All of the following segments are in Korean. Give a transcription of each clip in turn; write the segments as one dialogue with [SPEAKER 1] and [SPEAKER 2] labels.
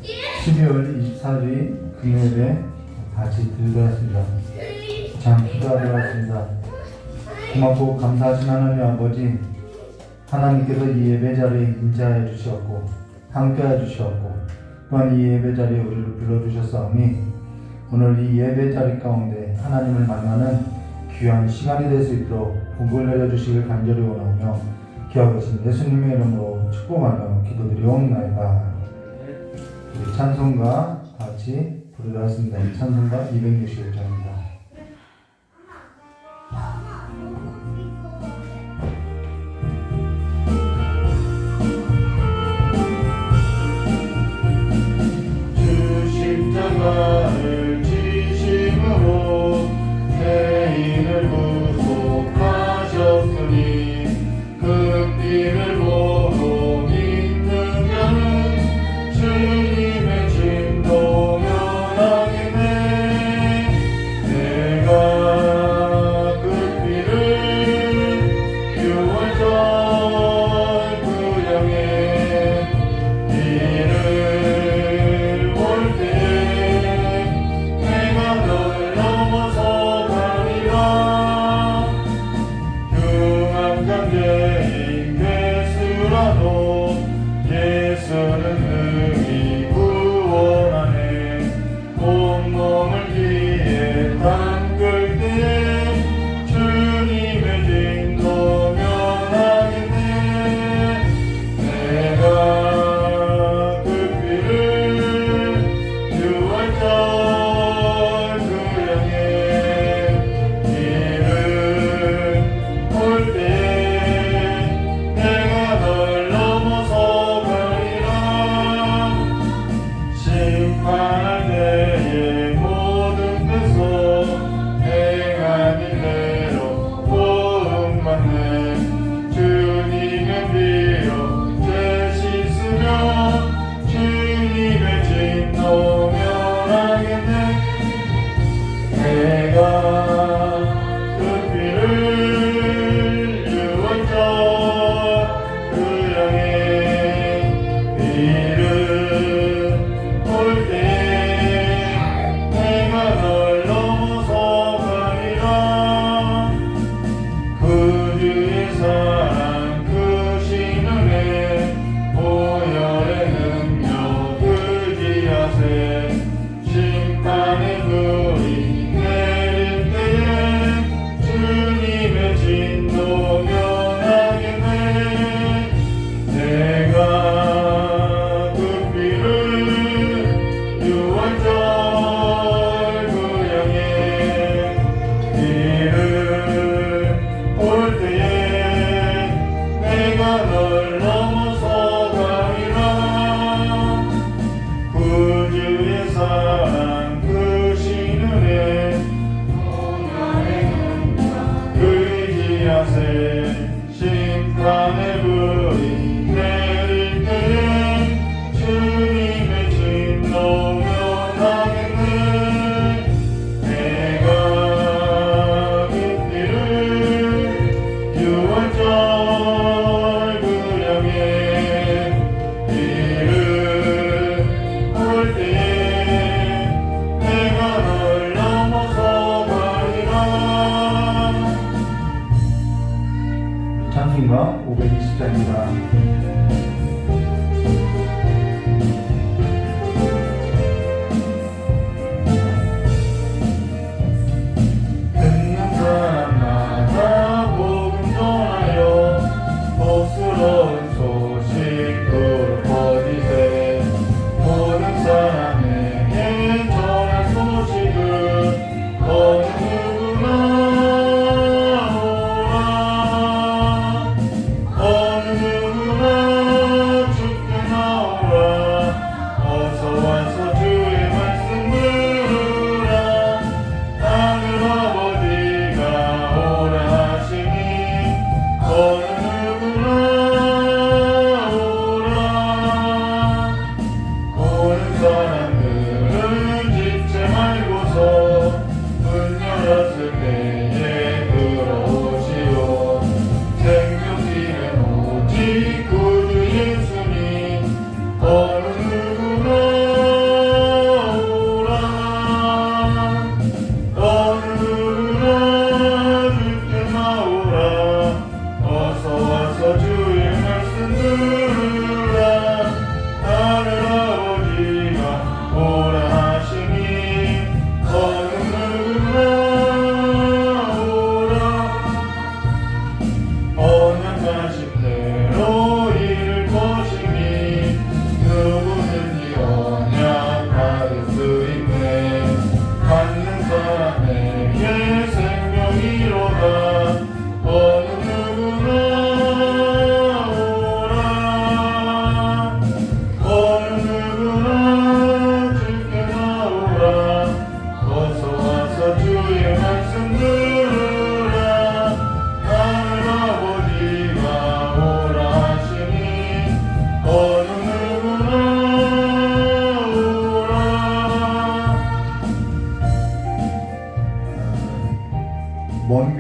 [SPEAKER 1] 12월 24일 금요일에 같이 들어왔습니다. 참 기도하러 왔습니다. 고맙고 감사하신 하나님 아버지, 하나님께서 이 예배 자리에 인자해 주셨고 함께해 주셨고 또한 이 예배 자리에 우리를 불러주셨사오니 오늘 이 예배 자리 가운데 하나님을 만나는 귀한 시간이 될 수 있도록 복을 내려주시길 간절히 원하며 기억하신 예수님의 이름으로 축복하며 기도드리옵나이다. 우리 찬송가 같이 부르러 왔습니다. 이 찬송가 261장입니다. 주 십자가를 지심으로 죄인을 구속하셨으니 그 피를 보고 믿는 자는 주님의 진도 면하겠네.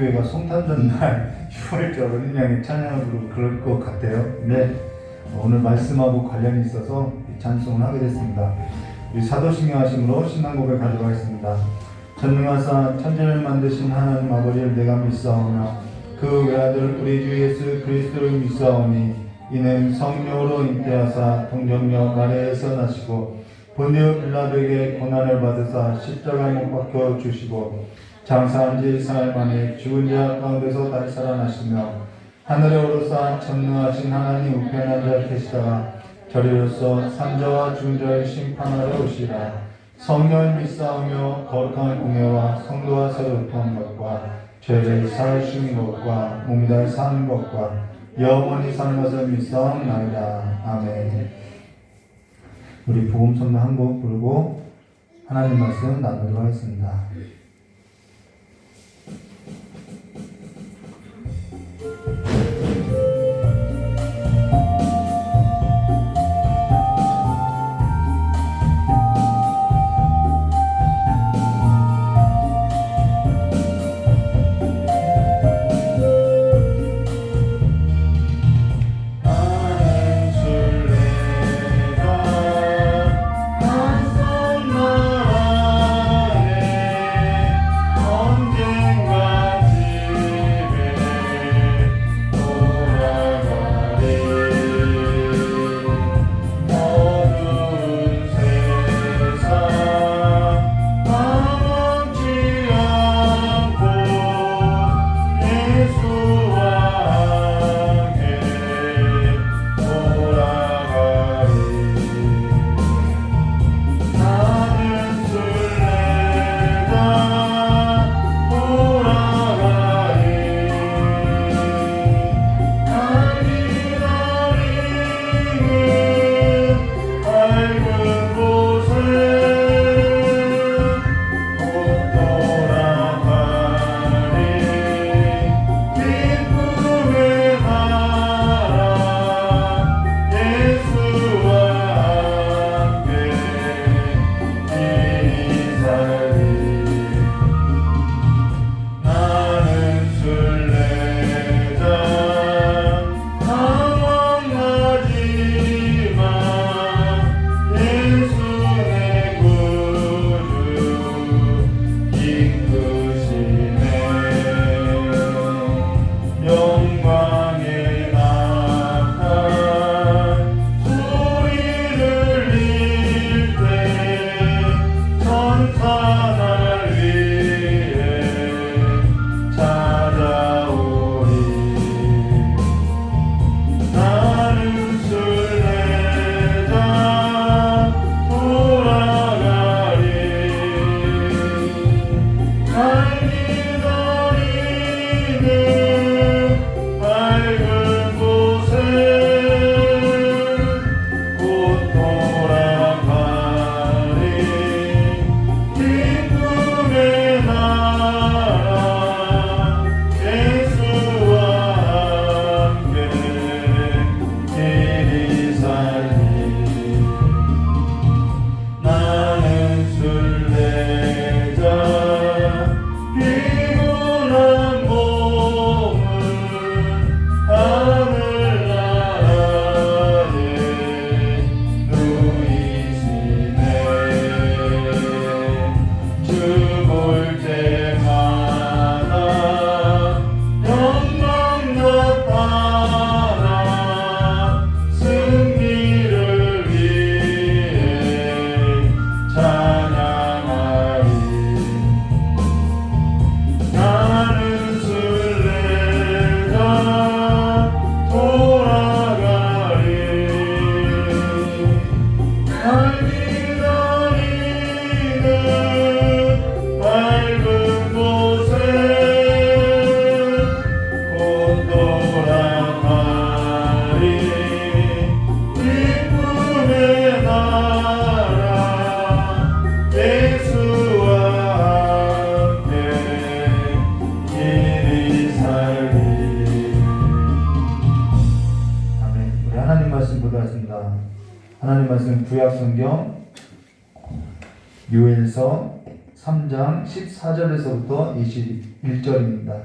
[SPEAKER 1] 교회가 성탄절 날 6월절 어린양의 찬양을 부르고 그럴 것 같아요. 근데 오늘 말씀하고 관련이 있어서 찬송을 하게 됐습니다. 사도신경 하심으로 신앙 고백 가져가겠습니다. 전능하사 천지를 만드신 하나님 아버지를 내가 믿사오며 그 외아들 우리 주 예수 그리스도를 믿사오니 이는 성령으로 잉태하사 동정녀 마리아에서 나시고 본디오 빌라도에게 고난을 받으사 십자가에 못 박혀 주시고 장사한 지 4일 만에 죽은 자 가운데서 다시 살아나시며 하늘에 오르사 전능하신 하나님 우편한 자 계시다가 저리로서 산자와 죽은 자를 심판하러 오시라. 성령을 믿사오며 거룩한 공예와 성도와 새롭던 것과 죄를 사하시는 것과 몸이 다 사는 것과 영원히 사는 것을 믿사옵나이다. 아멘. 우리 복음 선물 한 곡 부르고 하나님 말씀 나누도록 하겠습니다. 하나님 말씀 구약성경 요엘서 3장 14절에서부터 21절입니다.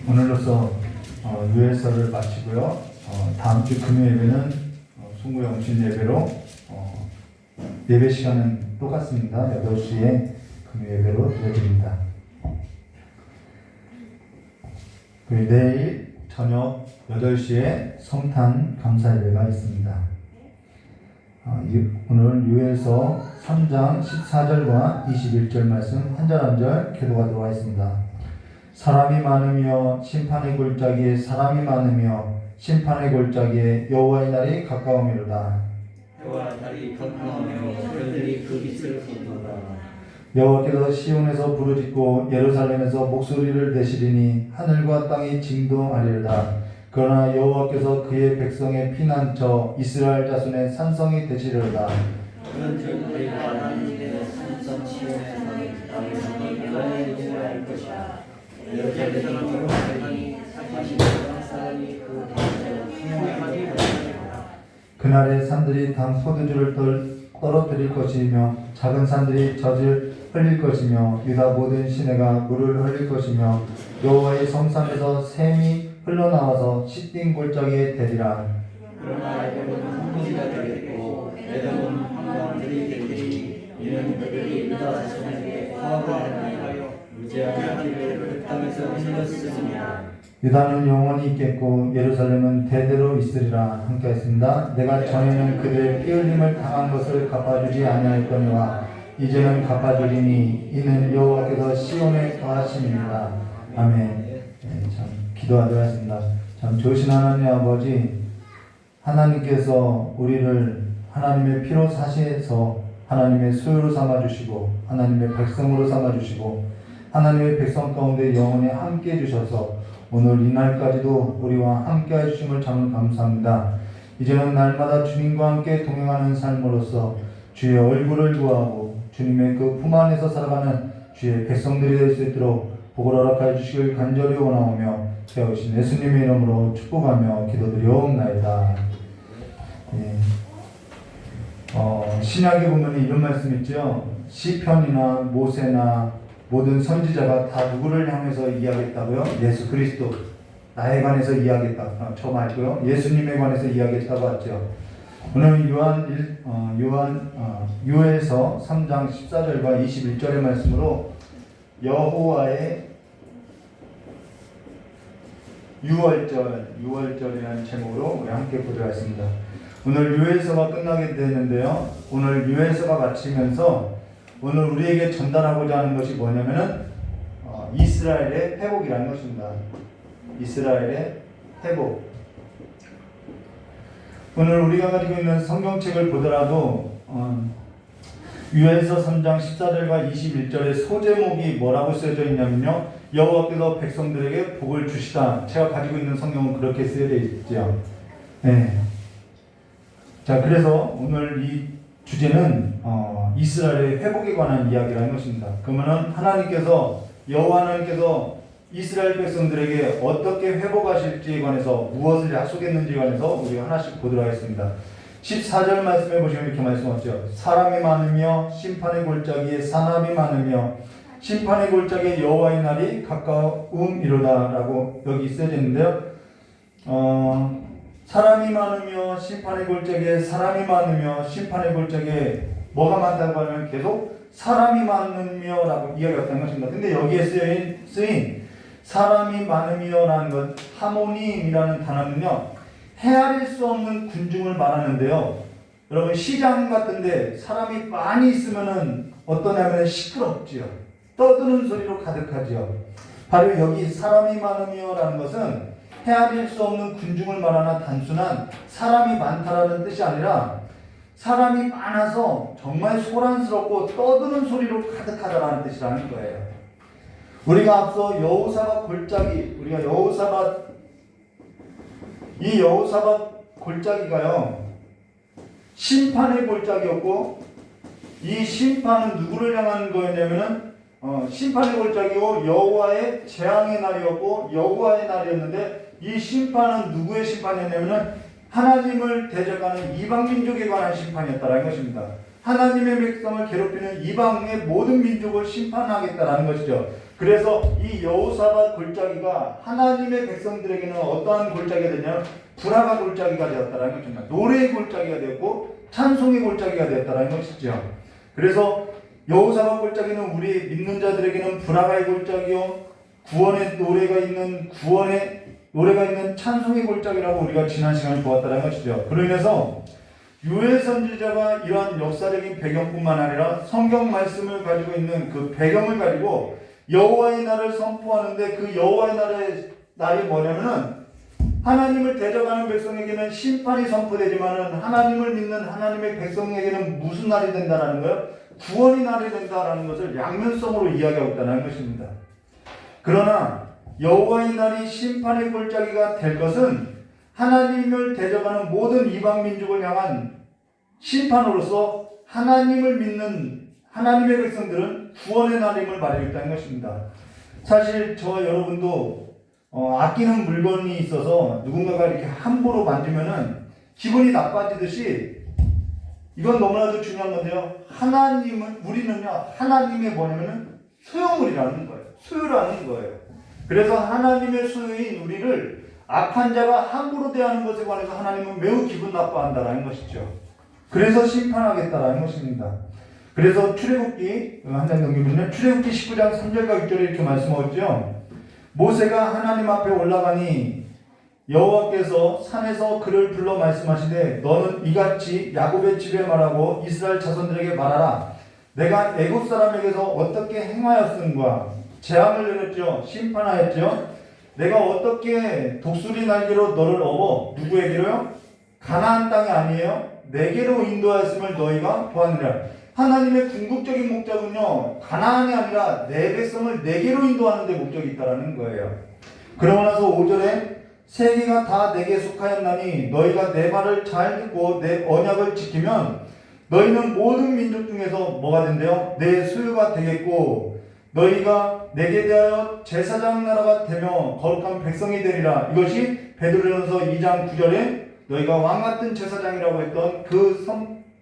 [SPEAKER 1] 오늘로써 유월서를 마치고요. 다음 주 금요일에는 송구영신 예배로 예배 시간은 똑같습니다. 8시에 금요 예배로 드려드립니다. 그리고 내일 저녁 8시에 성탄 감사 예배가 있습니다. 오늘 유월서 3장 14절과 21절 말씀 한 절 한 절 기도가 들어와 있습니다. 사람이 많으며 심판의 골짜기에 사람이 많으며 심판의 골짜기에 여호와의 날이 가까우미로다.
[SPEAKER 2] 여호와의 날이 가까우며 별들이 그 빛을 비추도다.
[SPEAKER 1] 여호와께서 시온에서 부르짖고 예루살렘에서 목소리를 내시리니 하늘과 땅이 진동하리로다. 그러나 여호와께서 그의 백성의 피난처 이스라엘 자손의 산성이 되시리로다.
[SPEAKER 2] 그런즉 너희가 하나님의 산성 시온에서 땅에서 여호와의 이름을 알 것이다. 예루살렘이 거룩하니 사실 사람이 그 땅에서 풍성하게 하리라.
[SPEAKER 1] 그날에 산들이 단 포도주를 떨어뜨릴 것이며 작은 산들이 젖을 흘릴 것이며 유다 모든 시내가 물을 흘릴 것이며 여호와의 성산에서 샘이 흘러나와서 시딘 골짜기에 대리라.
[SPEAKER 2] 그러나 에돔은 황무지가 되겠고 에돔은 황방들이 되리니 이는 그들이 유다 자손에게 화합을 하여 무죄한 길을 그 땅에서 흘렸음이라.
[SPEAKER 1] 유다는 영원히 있겠고 예루살렘은 대대로 있으리라. 함께 했습니다. 내가 전에는 그들의 피 흘림을 당한 것을 갚아주지 아니하였거니와 이제는 갚아주리니 이는 여호와께서 시온에 거하심이니라. 아멘. 참 기도하도록 하겠습니다. 참 좋으신 하나님 아버지, 하나님께서 우리를 하나님의 피로 사시해서 하나님의 소유로 삼아주시고 하나님의 백성으로 삼아주시고 하나님의 백성 가운데 영원히 함께 해주셔서 오늘 이날까지도 우리와 함께 해주심을 참 감사합니다. 이제는 날마다 주님과 함께 동행하는 삶으로서 주의 얼굴을 구하고 주님의 그 품 안에서 살아가는 주의 백성들이 될 수 있도록 복을 허락하여 주시길 간절히 원하오며 되어오신 예수님의 이름으로 축복하며 기도드리옵나이다. 예. 신약에 보면 이런 말씀 있죠. 시편이나 모세나 모든 선지자가 다 누구를 향해서 이야기했다고요? 예수 그리스도 나에 관해서 이야기했다. 저 말고요. 예수님에 관해서 이야기했다고 하죠. 오늘 요엘서 3장 14절과 21절의 말씀으로 여호와의 유월절이라는 제목으로 우리 함께 보도록 하겠습니다. 오늘 유월서가 끝나게 되는데요. 오늘 유월서가 마치면서 오늘 우리에게 전달하고자 하는 것이 뭐냐면은 이스라엘의 회복이라는 것입니다. 이스라엘의 회복. 오늘 우리가 가지고 있는 성경책을 보더라도 유월서 3장 14절과 21절의 소제목이 뭐라고 쓰여져 있냐면요. 여호와께서 백성들에게 복을 주시다. 제가 가지고 있는 성경은 그렇게 쓰여져 있죠. 네. 자, 그래서 오늘 이 주제는 이스라엘의 회복에 관한 이야기라는 것입니다. 그러면은 여호와 하나님께서 이스라엘 백성들에게 어떻게 회복하실지에 관해서 무엇을 약속했는지에 관해서 우리가 하나씩 보도록 하겠습니다. 14절 말씀해 보시면 이렇게 말씀하죠. 사람이 많으며 심판의 골짜기에 사람이 많으며 심판의 골짜기에 여호와의 날이 가까움이로다 라고 여기 쓰여져 있는데요. 사람이 많으며 심판의 골짜기에 사람이 많으며 심판의 골짜기에 뭐가 많다고 하면 계속 사람이 많으며 라고 이야기가 있다는 것입니다. 근데 여기에 쓰인 사람이 많으며 라는 것, 하모님이라는 단어는요, 헤아릴 수 없는 군중을 말하는데요. 여러분, 시장 같은데 사람이 많이 있으면은 어떠냐면 시끄럽지요. 떠드는 소리로 가득하지요. 바로 여기 사람이 많으며 라는 것은 헤아릴 수 없는 군중을 말하는 단순한 사람이 많다라는 뜻이 아니라 사람이 많아서 정말 소란스럽고 떠드는 소리로 가득하다라는 뜻이라는 거예요. 우리가 앞서 여호사밧 골짜기, 우리가 이 여호사밧 골짜기가요, 심판의 골짜기였고, 이 심판은 누구를 향한 거였냐면은 심판의 골짜기고 여호와의 재앙의 날이었고 여호와의 날이었는데, 이 심판은 누구의 심판이었냐면은 하나님을 대적하는 이방 민족에 관한 심판이었다라는 것입니다. 하나님의 백성을 괴롭히는 이방의 모든 민족을 심판하겠다라는 것이죠. 그래서 이 여호사밧 골짜기가 하나님의 백성들에게는 어떠한 골짜기가 되냐면 불화가 골짜기가 되었다라는 것입니다. 노래의 골짜기가 되었고 찬송의 골짜기가 되었다라는 것이죠. 그래서 여호사밧 골짜기는 우리 믿는 자들에게는 불화가의 골짜기요, 구원의 노래가 있는 찬송의 골짜기라고 우리가 지난 시간에 보았다는 것이죠. 그로 인해서 요엘 선지자가 이러한 역사적인 배경뿐만 아니라 성경 말씀을 가지고 있는 그 배경을 가지고 여호와의 날을 선포하는데, 그 여호와의 날이 뭐냐면은 하나님을 대적하는 백성에게는 심판이 선포되지만은 하나님을 믿는 하나님의 백성에게는 무슨 날이 된다라는 거예요? 구원의 날이 된다라는 것을 양면성으로 이야기하고 있다는 것입니다. 그러나 여호와의 날이 심판의 골짜기가 될 것은 하나님을 대적하는 모든 이방 민족을 향한 심판으로서 하나님을 믿는 하나님의 백성들은 구원의 날임을 말하고 있다는 것입니다. 사실 저와 여러분도 아끼는 물건이 있어서 누군가가 이렇게 함부로 만지면은 기분이 나빠지듯이, 이건 너무나도 중요한 건데요. 우리는요, 하나님의 뭐냐면은 소유물이라는 거예요. 소유라는 거예요. 그래서 하나님의 소유인 우리를 악한 자가 함부로 대하는 것에 관해서 하나님은 매우 기분 나빠한다라는 것이죠. 그래서 심판하겠다라는 것입니다. 그래서 출애굽기 한 장 넘기면요, 출애굽기 19장 3절과 6절에 이렇게 말씀하셨죠. 모세가 하나님 앞에 올라가니 여호와께서 산에서 그를 불러 말씀하시되 너는 이같이 야곱의 집에 말하고 이스라엘 자손들에게 말하라. 내가 애굽 사람에게서 어떻게 행하였음과 재앙을 내렸죠. 심판하였죠. 내가 어떻게 독수리 날개로 너를 업어 누구에게로요? 가나안 땅이 아니에요? 내게로 인도하였음을 너희가 보았느니라. 하나님의 궁극적인 목적은요, 가나안이 아니라 내 백성을 내게로 인도하는 데 목적이 있다라는 거예요. 그러고 나서 5절에 세계가 다 내게 속하였나니 너희가 내 말을 잘 듣고 내 언약을 지키면 너희는 모든 민족 중에서 뭐가 된대요? 내 소유가 되겠고 너희가 내게 대하여 제사장 나라가 되며 거룩한 백성이 되리라. 이것이 베드로전서 2장 9절에 너희가 왕같은 제사장이라고 했던 그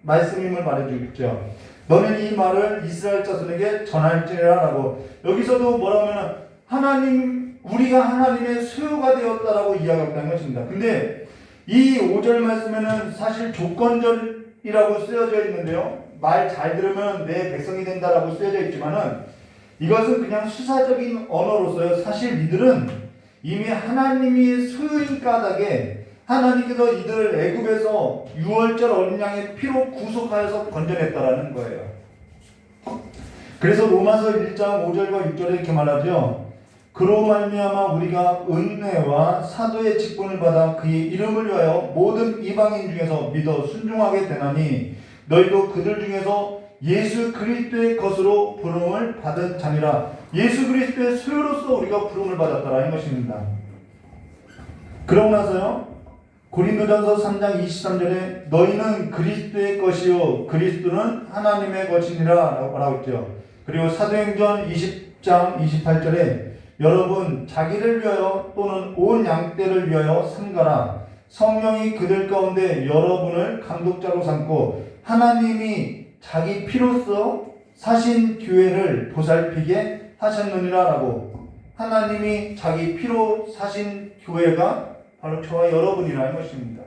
[SPEAKER 1] 말씀임을 말해주겠죠. 너는 이 말을 이스라엘 자손에게 전할지니라 라고. 여기서도 뭐라면 우리가 하나님의 소유가 되었다라고 이야기했다는 것입니다. 근데 이 5절 말씀에는 사실 조건절이라고 쓰여져 있는데요, 말 잘 들으면 내 백성이 된다라고 쓰여져 있지만은 이것은 그냥 수사적인 언어로서요, 사실 이들은 이미 하나님이 소유인 까닭에 하나님께서 이들을 애굽에서 유월절 어린 양의 피로 구속하여서 건져냈다라는 거예요. 그래서 로마서 1장 5절과 6절에 이렇게 말하죠. 그로 말미암아 우리가 은혜와 사도의 직분을 받아 그의 이름을 위하여 모든 이방인 중에서 믿어 순종하게 되나니 너희도 그들 중에서 예수 그리스도의 것으로 부름을 받은 자니라. 예수 그리스도의 소유로서 우리가 부름을 받았다라는 것입니다. 그러고 나서요, 고린도전서 3장 23절에 너희는 그리스도의 것이요 그리스도는 하나님의 것이니라 라고 했죠. 그리고 사도행전 20장 28절에 여러분 자기를 위하여 또는 온 양떼를 위하여 삼가라. 성령이 그들 가운데 여러분을 감독자로 삼고 하나님이 자기 피로써 사신 교회를 보살피게 하셨느니라 라고. 하나님이 자기 피로 사신 교회가 바로 저와 여러분이라는 것입니다.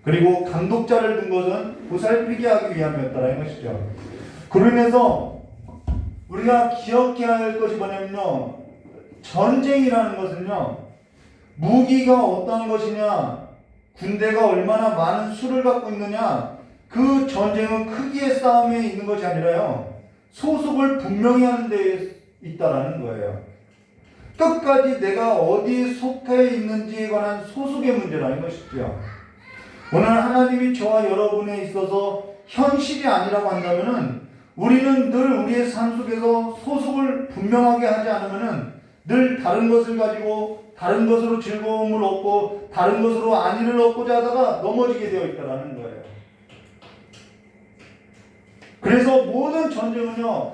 [SPEAKER 1] 그리고 감독자를 둔 것은 보살피게 하기 위함이었다는 것이죠. 그로 인해서 우리가 기억해야 할 것이 뭐냐면요, 전쟁이라는 것은요, 무기가 어떤 것이냐, 군대가 얼마나 많은 수를 갖고 있느냐, 그 전쟁은 크기의 싸움에 있는 것이 아니라요, 소속을 분명히 하는 데 있다라는 거예요. 끝까지 내가 어디에 속해 있는지에 관한 소속의 문제라는 것이죠. 오늘 하나님이 저와 여러분에 있어서 현실이 아니라고 한다면은 우리는 늘 우리의 삶 속에서 소속을 분명하게 하지 않으면은 늘 다른 것을 가지고 다른 것으로 즐거움을 얻고 다른 것으로 안위를 얻고자 하다가 넘어지게 되어 있다라는 거예요. 그래서 모든 전쟁은요,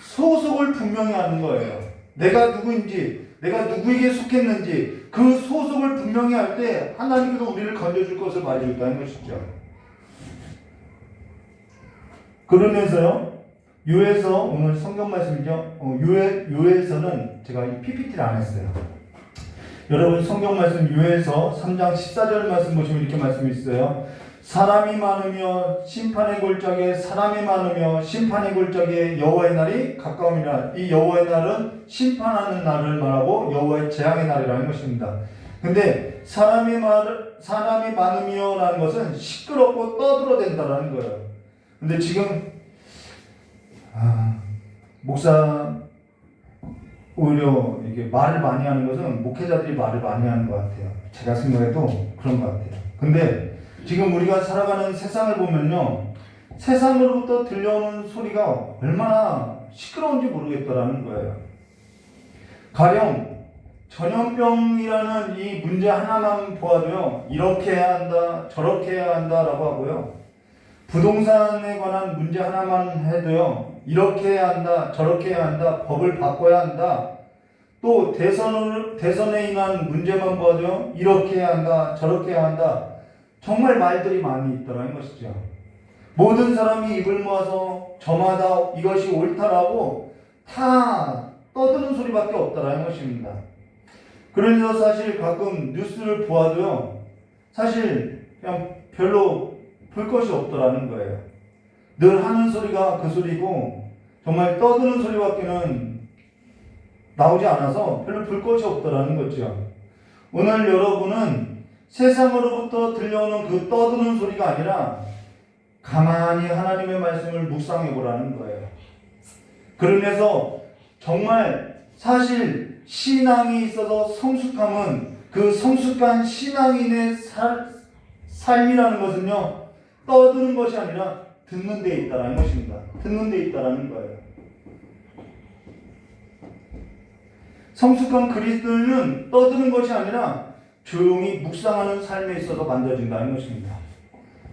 [SPEAKER 1] 소속을 분명히 하는 거예요. 내가 누구인지, 내가 누구에게 속했는지 그 소속을 분명히 할 때 하나님께서 우리를 건져줄 것을 말해줬다는 것이죠. 그러면서요, 요에서 오늘 성경 말씀이죠. 요에서는 제가 이 PPT를 안 했어요. 여러분 성경 말씀 요에서 3장 14절 말씀 보시면 이렇게 말씀이 있어요. 사람이 많으며 심판의 골짜기에 사람이 많으며 심판의 골짜기에 여호와의 날이 가까움이라. 이 여호와의 날은 심판하는 날을 말하고 여호와의 재앙의 날이라는 것입니다. 근데 사람이 많으며라는 것은 시끄럽고 떠들어댄다라는 거예요. 근데 지금 목사 오히려 이게 말을 많이 하는 것은 목회자들이 말을 많이 하는 것 같아요. 제가 생각해도 그런 것 같아요. 근데 지금 우리가 살아가는 세상을 보면요, 세상으로부터 들려오는 소리가 얼마나 시끄러운지 모르겠더라는 거예요. 가령 전염병이라는 이 문제 하나만 보아도요, 이렇게 해야 한다, 저렇게 해야 한다라고 하고요. 부동산에 관한 문제 하나만 해도요, 이렇게 해야 한다, 저렇게 해야 한다, 법을 바꿔야 한다. 또 대선에 인한 문제만 보아도요, 이렇게 해야 한다, 저렇게 해야 한다. 정말 말들이 많이 있더라는 것이죠. 모든 사람이 입을 모아서 저마다 이것이 옳다라고 다 떠드는 소리밖에 없다라는 것입니다. 그래서 사실 가끔 뉴스를 보아도요, 사실 그냥 별로 볼 것이 없더라는 거예요. 늘 하는 소리가 그 소리고 정말 떠드는 소리밖에는 나오지 않아서 별로 볼 것이 없더라는 거죠. 오늘 여러분은 세상으로부터 들려오는 그 떠드는 소리가 아니라 가만히 하나님의 말씀을 묵상해 보라는 거예요. 그러면서 정말 사실 신앙이 있어서 성숙함은 그 성숙한 신앙인의 삶이라는 것은요, 떠드는 것이 아니라 듣는 데 있다라는 것입니다. 듣는 데 있다라는 거예요. 성숙한 그리스도인은 떠드는 것이 아니라 조용히 묵상하는 삶에 있어서 만들어진다는 것입니다.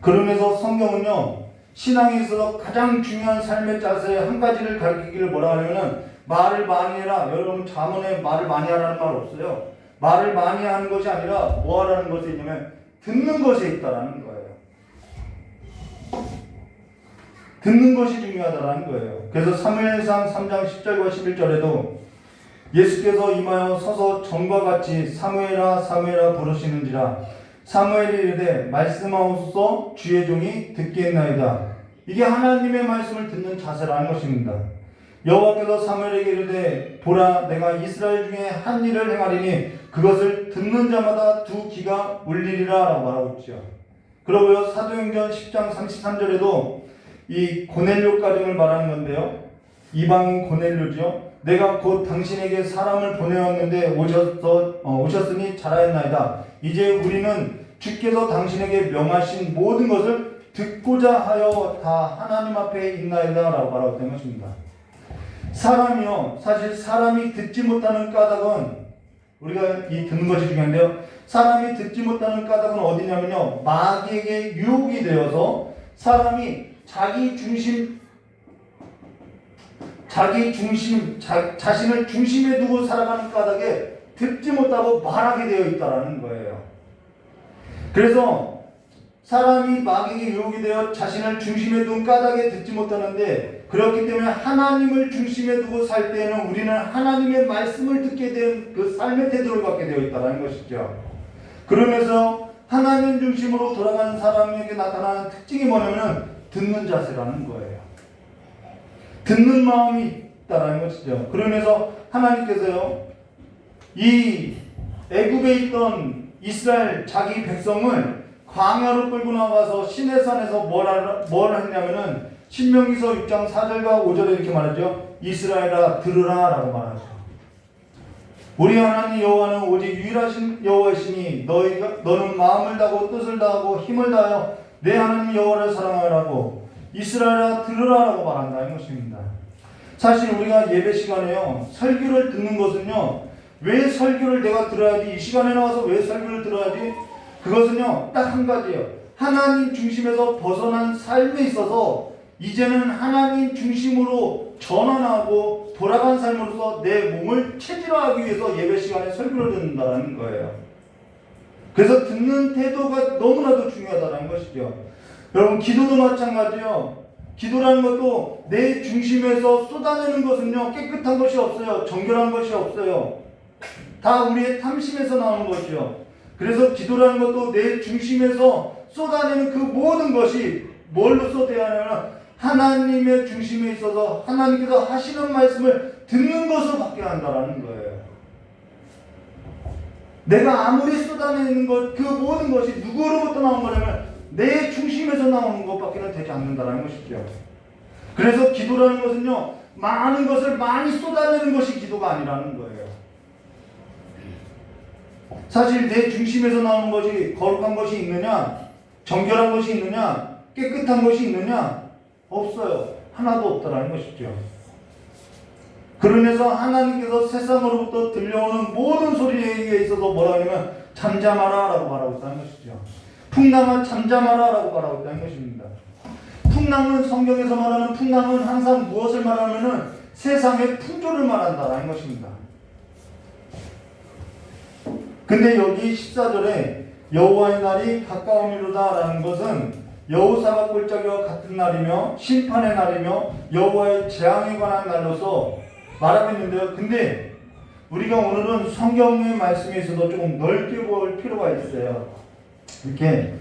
[SPEAKER 1] 그러면서 성경은요, 신앙에 있어서 가장 중요한 삶의 자세 한 가지를 가르치기를 뭐라 하냐면, 말을 많이 해라. 여러분 잠언에 말을 많이 하라는 말 없어요. 말을 많이 하는 것이 아니라 뭐 하라는 것이 있냐면 듣는 것에 있다라는 거예요. 듣는 것이 중요하다라는 거예요. 그래서 사무엘상 3장 10절과 11절에도 예수께서 임하여 서서 전과 같이 사무엘아 사무엘아 부르시는지라. 사무엘이 이르되 말씀하옵소서 주의 종이 듣겠나이다. 이게 하나님의 말씀을 듣는 자세라는 것입니다. 여호와께서 사무엘에게 이르되 보라 내가 이스라엘 중에 한 일을 행하리니 그것을 듣는 자마다 두 귀가 울리리라 라고 말하고 있죠. 그러고요 사도행전 10장 33절에도 이 고넬료 가정을 말하는 건데요, 이방인 고넬료죠. 내가 곧 당신에게 사람을 보내었는데 오셨으니 잘하였나이다. 이제 우리는 주께서 당신에게 명하신 모든 것을 듣고자 하여 다 하나님 앞에 있나이다 라고 말하고 있는 것입니다. 사람이요, 사실 사람이 듣지 못하는 까닭은, 우리가 이 듣는 것이 중요한데요, 사람이 듣지 못하는 까닭은 어디냐면요, 마귀에게 유혹이 되어서 사람이 자신을 중심에 두고 살아가는 까닭에 듣지 못하고 말하게 되어 있다라는 거예요. 그래서 사람이 마귀에게 유혹이 되어 자신을 중심에 둔 까닭에 듣지 못하는데, 그렇기 때문에 하나님을 중심에 두고 살 때에는 우리는 하나님의 말씀을 듣게 된 그 삶의 태도를 갖게 되어 있다는 것이죠. 그러면서 하나님 중심으로 돌아가는 사람에게 나타나는 특징이 뭐냐면 듣는 자세라는 거예요. 듣는 마음이 있다는 것이죠. 그러면서 하나님께서요, 이 애굽에 있던 이스라엘 자기 백성을 광야로 끌고 나가서 시내산에서 뭘 했냐면은 신명기서 6장 4절과 5절에 이렇게 말하죠. 이스라엘아 들으라 라고 말하죠. 우리 하나님 여호와는 오직 유일하신 여호와이시니 너는 마음을 다하고 뜻을 다하고 힘을 다하여 내 하나님 여호와를 사랑하라고 이스라엘아 들으라 라고 말한다는 것입니다. 사실 우리가 예배 시간에요, 설교를 듣는 것은요, 왜 설교를 내가 들어야지, 이 시간에 나와서 왜 설교를 들어야지, 그것은요 딱 한 가지예요. 하나님 중심에서 벗어난 삶에 있어서 이제는 하나님 중심으로 전환하고 돌아간 삶으로서 내 몸을 체질화하기 위해서 예배 시간에 설교를 듣는다는 거예요. 그래서 듣는 태도가 너무나도 중요하다는 것이죠. 여러분 기도도 마찬가지요. 기도라는 것도 내 중심에서 쏟아내는 것은요, 깨끗한 것이 없어요. 정결한 것이 없어요. 다 우리의 탐심에서 나오는 것이요. 그래서 기도라는 것도 내 중심에서 쏟아내는 그 모든 것이 뭘로 쏟아야 하냐면 하나님의 중심에 있어서 하나님께서 하시는 말씀을 듣는 것으로 바뀌어야 한다는 거예요. 내가 아무리 쏟아내는 것, 그 모든 것이 누구로부터 나온 거냐면 내 중심에서 나오는 것밖에는 되지 않는다는 것이죠. 그래서 기도라는 것은요, 많은 것을 많이 쏟아내는 것이 기도가 아니라는 거예요. 사실 내 중심에서 나오는 것이 거룩한 것이 있느냐, 정결한 것이 있느냐, 깨끗한 것이 있느냐? 없어요. 하나도 없다라는 것이죠. 그러면서 하나님께서 세상으로부터 들려오는 모든 소리에 있어서 뭐라 하냐면 잠잠하라 라고 말하고 있다는 것이죠. 풍랑아 잠잠하라 라고 말하고 있다는 것입니다. 풍랑은, 성경에서 말하는 풍랑은 항상 무엇을 말하냐면 세상의 풍조를 말한다라는 것입니다. 근데 여기 14절에 여호와의 날이 가까우니로다 라는 것은 여호사밧 골짜기와 같은 날이며 심판의 날이며 여호와의 재앙에 관한 날로서 말하고 있는데요. 근데 우리가 오늘은 성경의 말씀에 있어서 조금 넓게 볼 필요가 있어요. 이렇게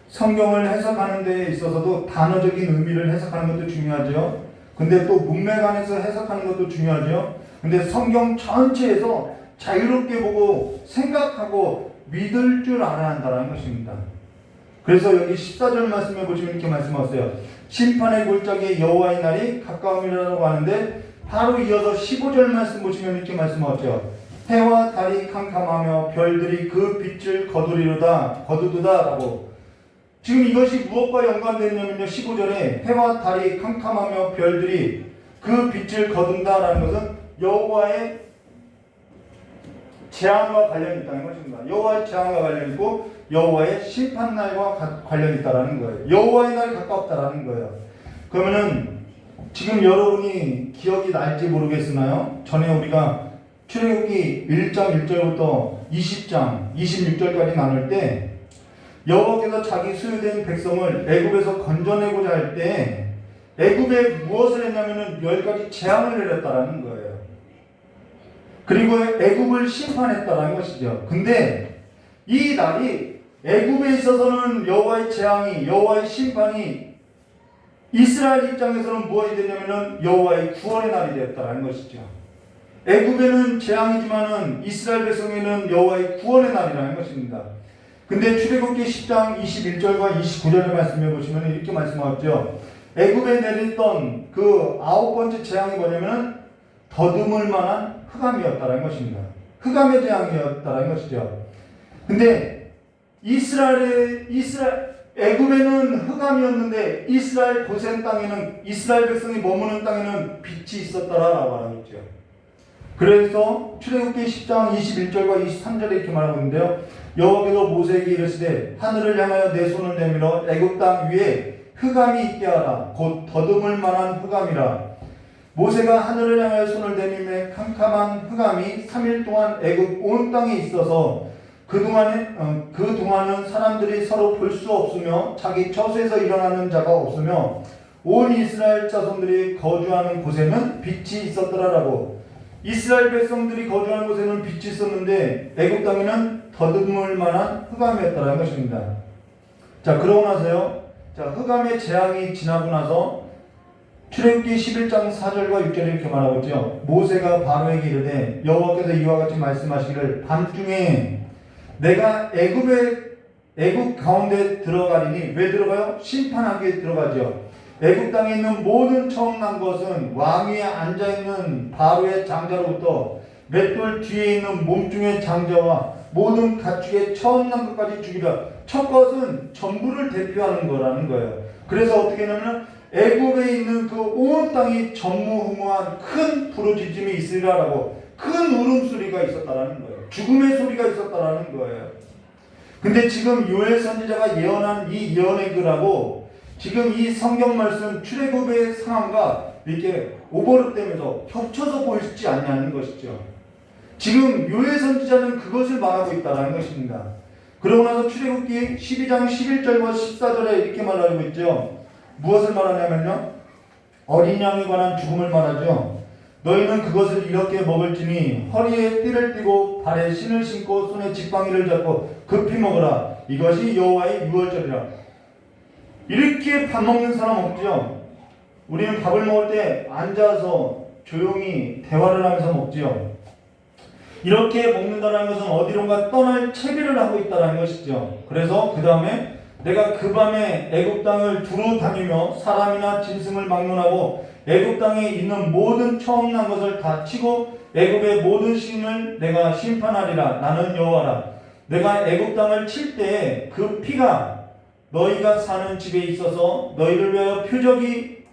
[SPEAKER 1] 성경을 해석하는 데 있어서도 단어적인 의미를 해석하는 것도 중요하죠. 근데 또 문맥 안에서 해석하는 것도 중요하죠. 근데 성경 전체에서 자유롭게 보고 생각하고 믿을 줄 알아야 한다는 것입니다. 그래서 여기 14절 말씀에 보시면 이렇게 말씀하세요. 심판의 골짜기에 여호와의 날이 가까움이라고 하는데 바로 이어서 15절 말씀 보시면 이렇게 말씀하죠. 해와 달이 캄캄하며 별들이 그 빛을 거두두다 라고. 지금 이것이 무엇과 연관되냐면요, 15절에 해와 달이 캄캄하며 별들이 그 빛을 거둔다라는 것은 여호와의 재앙과 관련이 있다는 것입니다. 여호와의 재앙과 관련이 있고 여호와의 심판날과 관련이 있다는 거예요. 여호와의 날이 가깝다라는 거예요. 그러면은 지금 여러분이 기억이 날지 모르겠으나요? 전에 우리가 출애굽기 1장 1절부터 20장 26절까지 나눌 때 여호와께서 자기 소유된 백성을 애굽에서 건져내고자 할 때 애굽에 무엇을 했냐면은 10가지 재앙을 내렸다라는 거예요. 그리고 애굽을 심판했다라는 것이죠. 근데 이 날이 애굽에 있어서는 여호와의 재앙이, 여호와의 심판이 이스라엘 입장에서는 무엇이 되냐면은 여호와의 구원의 날이 되었다라는 것이죠. 애굽에는 재앙이지만은 이스라엘 백성에는 여호와의 구원의 날이라는 것입니다. 근데 출애굽기 10장 21절과 29절의 말씀해 보시면 이렇게 말씀하죠. 애굽에 내렸던 그 9번째 재앙이 뭐냐면은 더듬을 만한 흑암이었다라는 것입니다. 흑암의 재앙이었다라는 것이죠. 근데 애굽에는 흑암이었는데 이스라엘 고센 땅에는, 이스라엘 백성이 머무는 땅에는 빛이 있었다라고 말하고 있죠. 그래서 출애굽기 10장 21절과 23절에 이렇게 말하고 있는데요. 여호와께서 모세에게 이르시되 하늘을 향하여 내 손을 내밀어 애굽 땅 위에 흑암이 있게 하라. 곧 더듬을 만한 흑암이라. 모세가 하늘을 향하여 손을 내밀매 캄캄한 흑암이 3일 동안 애굽 온 땅에 있어서 그동안은 사람들이 서로 볼 수 없으며 자기 처소에서 일어나는 자가 없으며 온 이스라엘 자손들이 거주하는 곳에는 빛이 있었더라라고. 이스라엘 백성들이 거주하는 곳에는 빛이 있었는데 애굽 땅에는 더듬을 만한 흑암이었다는 것입니다. 자, 그러고 나서요. 자, 흑암의 재앙이 지나고 나서 출애굽기 11장 4절과 6절에 이렇게 말하고 있죠. 모세가 바로에게 이르되 여호와께서 이와 같이 말씀하시기를 밤중에 내가 애굽 가운데 들어가리니. 왜 들어가요? 심판하기 위해 들어가죠. 애굽 땅에 있는 모든 처음 난 것은 왕 위에 앉아있는 바로의 장자로부터 맷돌 뒤에 있는 몸중의 장자와 모든 가축의 처음 난 것까지 죽이라. 첫 것은 전부를 대표하는 거라는 거예요. 그래서 어떻게 하냐면 애굽에 있는 그 온 땅이 전무후무한 큰 부르짖음이 있으리라라고, 큰 울음소리가 있었다라는 거예요. 죽음의 소리가 있었다라는 거예요. 근데 지금 요엘 선지자가 예언한 이 예언의 글하고 지금 이 성경 말씀 출애굽의 상황과 이렇게 오버랩되면서 겹쳐서 보이지 않냐는 것이죠. 지금 요엘 선지자는 그것을 말하고 있다는 것입니다. 그러고 나서 출애굽기 12장 11절과 14절에 이렇게 말하고 있죠. 무엇을 말하냐면요. 어린 양에 관한 죽음을 말하죠. 너희는 그것을 이렇게 먹을지니 허리에 띠를 띠고 발에 신을 신고 손에 지팡이를 잡고 급히 먹으라. 이것이 여호와의 유월절이라. 이렇게 밥 먹는 사람 없죠. 우리는 밥을 먹을 때 앉아서 조용히 대화를 하면서 먹지요. 이렇게 먹는다는 것은 어디론가 떠날 채비를 하고 있다는 것이죠. 그래서 그 다음에 내가 그 밤에 애굽 땅을 두루 다니며 사람이나 짐승을 막론하고 애굽 땅에 있는 모든 처음 난 것을 다 치고 애굽의 모든 신을 내가 심판하리라. 나는 여호와라. 내가 애굽 땅을 칠 때 그 피가 너희가 사는 집에 있어서 너희를 위하여 표적이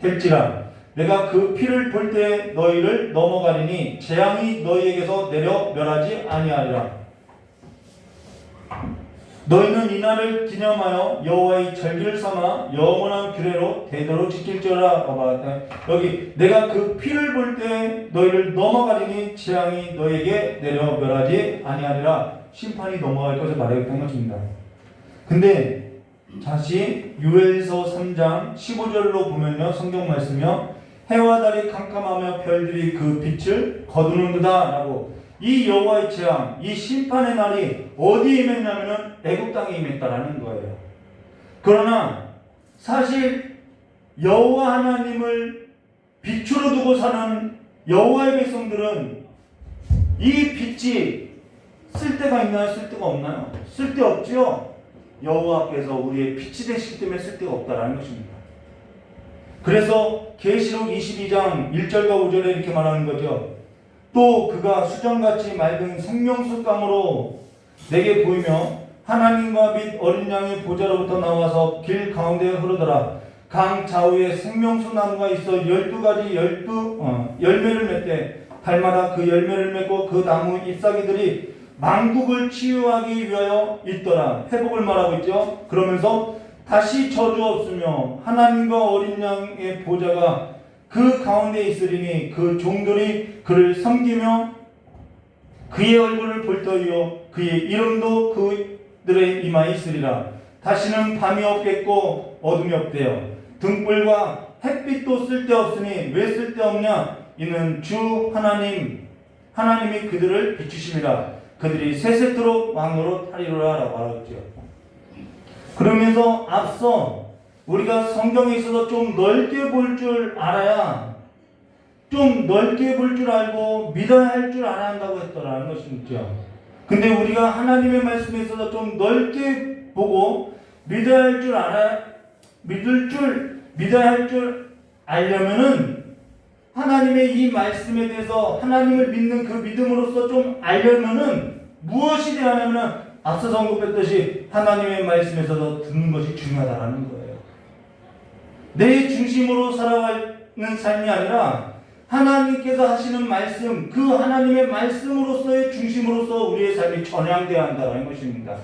[SPEAKER 1] 될지라. 내가 그 피를 볼 때 너희를 넘어가리니 재앙이 너희에게서 내려 멸하지 아니하리라. 너희는 이날을 기념하여 여호와의 절기를 삼아 영원한 규례로 대대로 지킬지어라. 여기 내가 그 피를 볼 때 너희를 넘어가리니 재앙이 너희에게 내려 멸하지 아니하리라. 심판이 넘어갈 것을 말하겠다는 것입니다. 근데 다시 요엘서 3장 15절로 보면요, 성경 말씀이요, 해와 달이 캄캄하며 별들이 그 빛을 거두는도다 라고, 이 여호와의 재앙, 이 심판의 날이 어디에 임했냐면은 애굽 땅에 임했다라는 거예요. 그러나 사실 여호와 하나님을 빛으로 두고 사는 여호와의 백성들은 이 빛이 쓸데가 있나요? 쓸데가 없나요? 쓸데없지요. 여호와께서 우리의 빛이 되시기 때문에 쓸데가 없다라는 것입니다. 그래서 계시록 22장 1절과 5절에 이렇게 말하는 거죠. 또 그가 수정같이 맑은 생명수 강으로 내게 보이며 하나님과 및 어린 양의 보좌로부터 나와서 길 가운데에 흐르더라. 강 좌우에 생명수 나무가 있어 12가지 열매를 맺되 달마다 그 열매를 맺고 그 나무 잎사귀들이 만국을 치유하기 위하여 있더라. 회복을 말하고 있죠. 그러면서 다시 저주 없으며 하나님과 어린 양의 보좌가 그 가운데 있으리니 그 종들이 그를 섬기며 그의 얼굴을 볼 터이요 그의 이름도 그들의 이마에 있으리라. 다시는 밤이 없겠고 어둠이 없대요. 등불과 햇빛도 쓸데없으니 왜 쓸데없냐? 이는 주 하나님이 그들을 비추심이라. 그들이 세세토록 왕으로 타리로라 라고 말했죠. 그러면서 앞서 우리가 성경에 있어서 좀 넓게 볼 줄 알아야, 좀 넓게 볼 줄 알고 믿어야 할 줄 알아야 한다고 했더라는 것이죠. 근데 우리가 하나님의 말씀에 있어서 좀 넓게 보고 믿어야 할 줄 믿어야 할 줄 알려면은 하나님의 이 말씀에 대해서 하나님을 믿는 그 믿음으로써 좀 알려면은 무엇이 되어야 하냐면 앞서서 언급했듯이 하나님의 말씀에서 듣는 것이 중요하다는 거예요. 내 중심으로 살아가는 삶이 아니라 하나님께서 하시는 말씀, 그 하나님의 말씀으로서의 중심으로서 우리의 삶이 전향되어야 한다는 것입니다.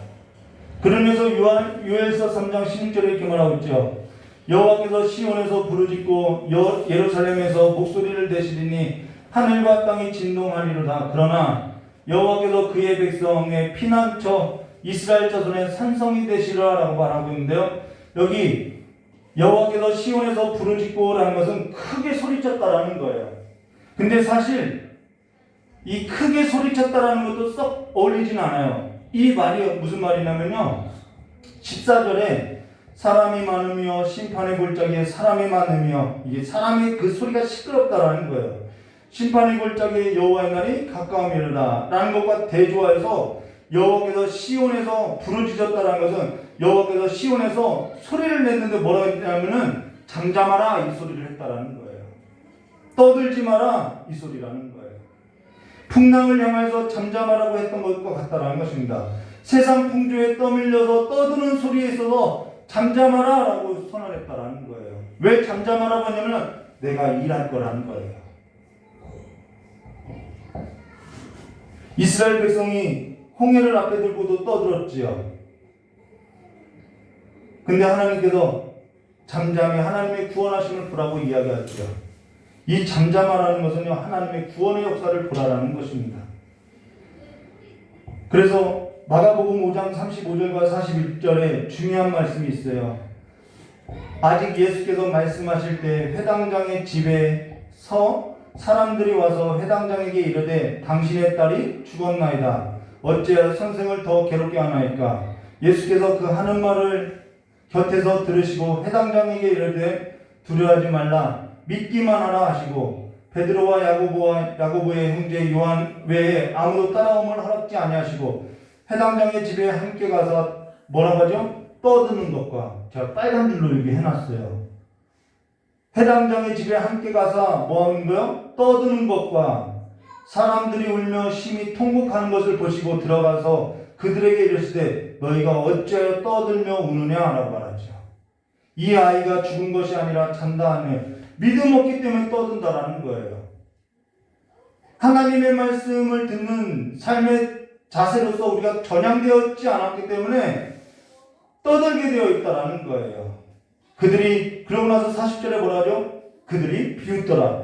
[SPEAKER 1] 그러면서 요엘서 3장 16절에 이렇게 말하고 있죠. 여호와께서 시온에서 부르짖고 예루살렘에서 목소리를 내시리니 하늘과 땅이 진동하리로다. 그러나 여호와께서 그의 백성의 피난처 이스라엘 자손의 산성이 되시리라 라고 말하고 있는데요. 여기 여호와께서 시온에서 부르짖고라는 것은 크게 소리쳤다라는 거예요. 근데 사실 이 크게 소리쳤다라는 것도 썩 어울리진 않아요. 이 말이 무슨 말이냐면요, 14절에 사람이 많으며 심판의 골짜기에 사람이 많으며, 이게 사람의 그 소리가 시끄럽다라는 거예요. 심판의 골짜기에 여호와의 날이 가까움이르다 라는 것과 대조하여서 여호와께서 시온에서 부르짖었다라는 것은 여호와께서 시온에서 소리를 냈는데 뭐라고 했냐면은 잠잠하라 이 소리를 했다라는 거예요. 떠들지 마라 이 소리라는 거예요. 풍랑을 향해서 잠잠하라고 했던 것과 같다라는 것입니다. 세상 풍조에 떠밀려서 떠드는 소리에 있어서 잠잠하라 라고 선언했다라는 거예요. 왜 잠잠하라고 하냐면 내가 일할 거라는 거예요. 이스라엘 백성이 홍해를 앞에 들고도 떠들었지요. 근데 하나님께서 잠잠히 하나님의 구원하심을 보라고 이야기하죠. 이 잠잠하라는 것은요, 하나님의 구원의 역사를 보라라는 것입니다. 그래서 마가복음 5장 35절과 41절에 중요한 말씀이 있어요. 아직 예수께서 말씀하실 때 회당장의 집에 서 사람들이 와서 회당장에게 이르되 당신의 딸이 죽었나이다. 어찌하여 선생을 더 괴롭게 하나이까? 예수께서 그 하는 말을 곁에서 들으시고 회당장에게 이르되 두려워하지 말라 믿기만 하라 하시고 베드로와 야고보의 형제 요한 외에 아무도 따라옴을 허락지 아니하시고 회당장의 집에 함께 가서 뭐라고 하죠? 떠드는 것과, 제가 빨간 줄로 여기 해놨어요. 회당장의 집에 함께 가서 뭐 하는 거요? 떠드는 것과 사람들이 울며 심히 통곡하는 것을 보시고 들어가서 그들에게 이르시되 너희가 어찌하여 떠들며 우느냐 라고 말하죠. 이 아이가 죽은 것이 아니라 잔다 하네. 믿음 없기 때문에 떠든다라는 거예요. 하나님의 말씀을 듣는 삶의 자세로서 우리가 전향되었지 않았기 때문에 떠들게 되어 있다라는 거예요. 그들이 그러고 나서 40절에 뭐라 하죠? 그들이 비웃더라.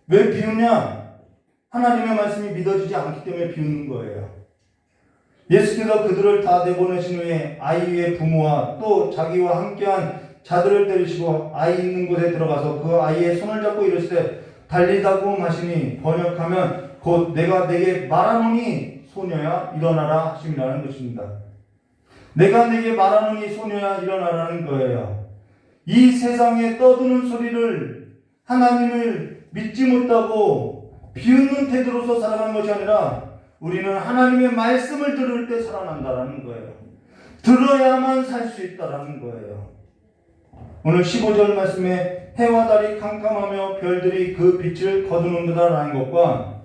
[SPEAKER 1] 왜 비웃냐? 하나님의 말씀이 믿어지지 않기 때문에 비웃는 거예요. 예수께서 그들을 다 내보내신 후에 아이의 부모와 또 자기와 함께한 자들을 데리시고 아이 있는 곳에 들어가서 그 아이의 손을 잡고 이르시되 달리다고 하시니 번역하면 곧 내가 내게 말하노니 소녀야 일어나라 하심이라는 것입니다. 내가 내게 말하노니 소녀야 일어나라는 거예요. 이 세상에 떠드는 소리를 하나님을 믿지 못하고 비웃는 태도로서 살아가는 것이 아니라 우리는 하나님의 말씀을 들을 때 살아난다라는 거예요. 들어야만 살 수 있다라는 거예요. 오늘 15절 말씀에 해와 달이 캄캄하며 별들이 그 빛을 거두는다라는 것과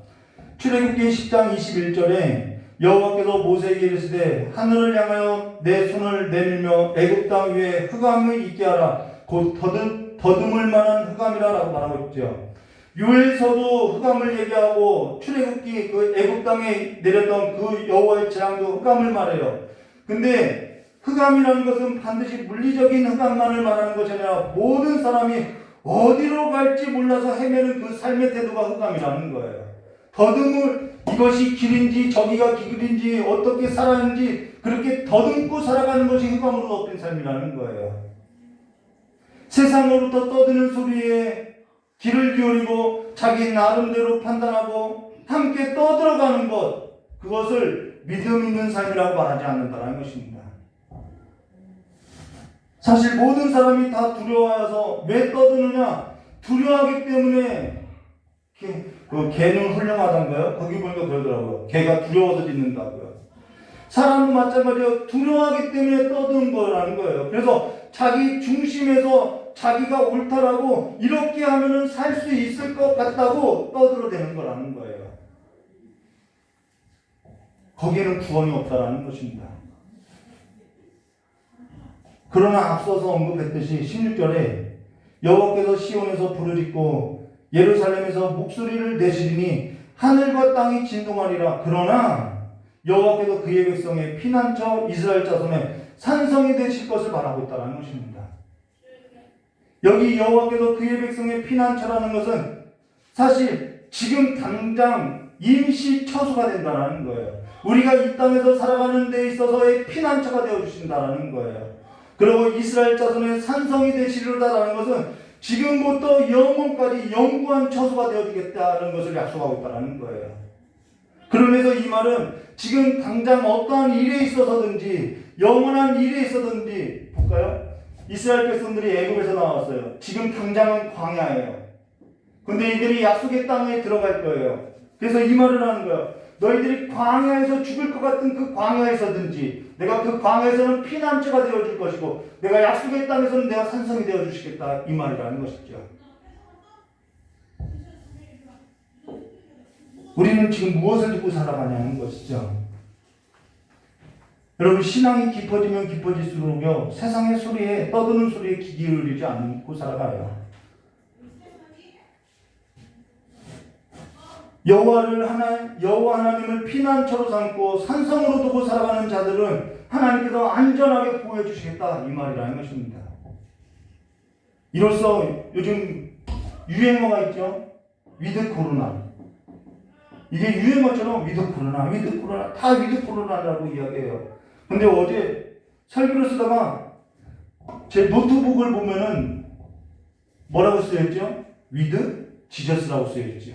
[SPEAKER 1] 출애굽기 10장 21절에 여호와께서 모세에게 이르시되 하늘을 향하여 내 손을 내밀며 애굽 땅 위에 흑암을 있게 하라 곧 더듬을 만한 흑암이라라고 말하고 있죠. 요엘서도 흑암을 얘기하고 출애굽기 그 애굽 땅에 내렸던 그 여호와의 재앙도 흑암을 말해요. 근데 흑암이라는 것은 반드시 물리적인 흑암만을 말하는 것이 아니라 모든 사람이 어디로 갈지 몰라서 헤매는 그 삶의 태도가 흑암이라는 거예요. 더듬을 이것이 길인지 저기가 길인지 어떻게 살아야하는지 그렇게 더듬고 살아가는 것이 흑암으로 덮인 삶이라는 거예요. 세상으로부터 떠드는 소리에 귀를 기울이고 자기 나름대로 판단하고 함께 떠들어가는 것, 그것을 믿음 있는 삶이라고 말하지 않는다는 것입니다. 사실 모든 사람이 다 두려워해서 왜 떠드느냐? 두려워하기 때문에 개는 훌륭하단가요? 거기 보니까 그러더라고요. 개가 두려워서 짖는다고요. 사람도 마찬가지로 두려워하기 때문에 떠드는 거라는 거예요. 그래서 자기 중심에서 자기가 옳다라고 이렇게 하면은 살 수 있을 것 같다고 떠들어대는 거라는 거예요. 거기에는 구원이 없다라는 것입니다. 그러나 앞서서 언급했듯이 16절에 여호와께서 시온에서 부르짖고 예루살렘에서 목소리를 내시리니 하늘과 땅이 진동하리라. 그러나 여호와께서 그의 백성의 피난처 이스라엘 자손의 산성이 되실 것을 말하고 있다는 것입니다. 여기 여호와께서 그의 백성의 피난처라는 것은 사실 지금 당장 임시 처소가 된다는 거예요. 우리가 이 땅에서 살아가는 데 있어서의 피난처가 되어주신다는 거예요. 그리고 이스라엘 자손의 산성이 되시리라는 것은 지금부터 영원까지 영구한 처소가 되어주겠다는 것을 약속하고 있다는 거예요. 그러면서 이 말은 지금 당장 어떠한 일에 있어서든지 영원한 일에 있어서든지 볼까요? 이스라엘 백성들이 애굽에서 나왔어요. 지금 당장은 광야예요. 근데 이들이 약속의 땅에 들어갈 거예요. 그래서 이 말을 하는 거예요. 너희들이 광야에서 죽을 것 같은 그 광야에서든지 내가 그 광야에서는 피난처가 되어줄 것이고 내가 약속의 땅에서는 내가 산성이 되어주시겠다, 이 말이라는 것이죠. 우리는 지금 무엇을 듣고 살아가냐는 것이죠. 여러분, 신앙이 깊어지면 깊어질수록요 세상의 소리에, 떠드는 소리에 귀 기울이지 않고 살아가요. 여호와 하나님을 피난처로 삼고 산성으로 두고 살아가는 자들은 하나님께서 안전하게 보호해 주시겠다, 이 말이라는 것입니다. 이로써 요즘 유행어가 있죠. 위드 코로나. 이게 유행어처럼 위드 코로나 다 위드 코로나라고 이야기해요. 근데 어제 설교를 쓰다가 제 노트북을 보면은 뭐라고 쓰여있죠? With 지저스라고 쓰여있죠.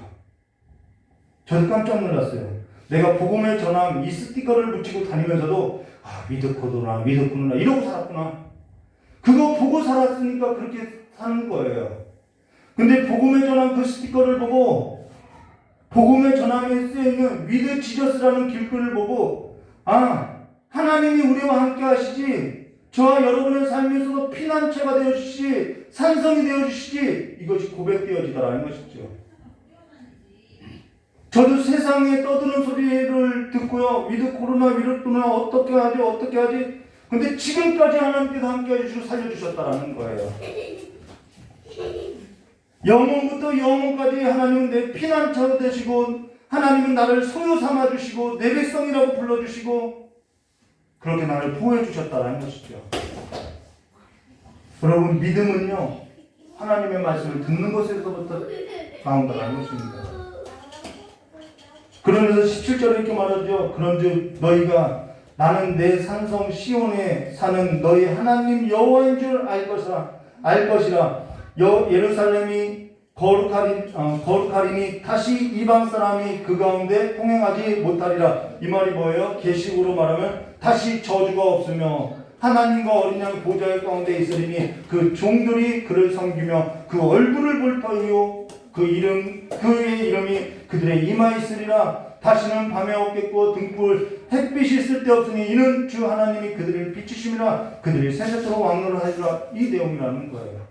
[SPEAKER 1] 저도 깜짝 놀랐어요. 내가 복음의 전함 이 스티커를 붙이고 다니면서도 위드코드나 위드코드나 이러고 살았구나. 그거 보고 살았으니까 그렇게 사는 거예요. 근데 복음의 전함 그 스티커를 보고 복음의 전함에 쓰여있는 위드 지저스라는 길글을 보고 하나님이 우리와 함께 하시지 저와 여러분의 삶에서도 피난처가 되어주시지 산성이 되어주시지 이것이 고백되어지더라는 것이죠. 저도 세상에 떠드는 소리를 듣고요. 위드 코로나 어떻게 하지 근데 지금까지 하나님께서 함께 해주시고 살려주셨다라는 거예요. 영원부터 영원까지 하나님은 내 피난처 되시고 하나님은 나를 소유 삼아주시고 내 백성이라고 불러주시고 그렇게 나를 보호해 주셨다라는 것이죠. 여러분 믿음은요 하나님의 말씀을 듣는 것에서부터 나온다라는 것입니다. 그러면서 17절에 이렇게 말하죠. 그런즉 너희가 나는 내 산성 시온에 사는 너희 하나님 여호와인 줄 알 것이라 예루살렘이 거룩하리니 다시 이방 사람이 그 가운데 통행하지 못하리라. 이 말이 뭐예요? 계시록으로 말하면 다시 저주가 없으며 하나님과 어린 양 보좌의 가운데 있으리니 그 종들이 그를 섬기며 그 얼굴을 볼 터이요 그의 이름이 그들의 이마에 있으리라. 다시는 밤에 없겠고 등불 햇빛이 쓸데없으니 이는 주 하나님이 그들을 비추심이라. 그들이 세세토록 왕노를 하리라. 이 내용이라는 거예요.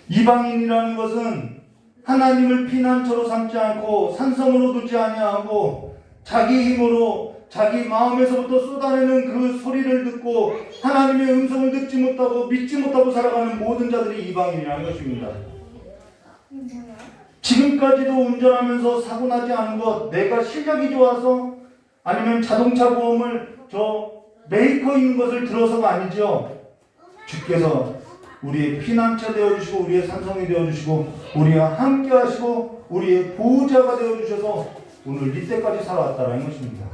[SPEAKER 1] 이방인이라는 것은 하나님을 피난처로 삼지 않고 산성으로 두지 아니하고 자기 힘으로 자기 마음에서부터 쏟아내는 그 소리를 듣고 하나님의 음성을 듣지 못하고 믿지 못하고 살아가는 모든 자들이 이방인이라는 것입니다. 지금까지도 운전하면서 사고 나지 않은 것, 내가 실력이 좋아서 아니면 자동차 보험을 메이커 있는 것을 들어서가 아니죠. 주께서 우리의 피난처 되어주시고 우리의 산성이 되어주시고 우리와 함께 하시고 우리의 보호자가 되어주셔서 오늘 이때까지 살아왔다는 것입니다.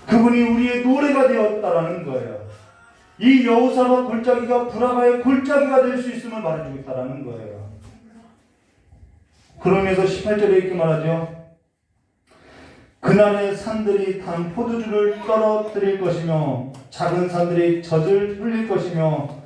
[SPEAKER 1] 그분이 우리의 노래가 되었다라는 거예요. 이 여호사밧 골짜기가 브라바의 골짜기가 될 수 있음을 말해주고 있다는 거예요. 그러면서 18절에 이렇게 말하죠. 그날의 산들이 단 포도주를 떨어뜨릴 것이며 작은 산들이 젖을 흘릴 것이며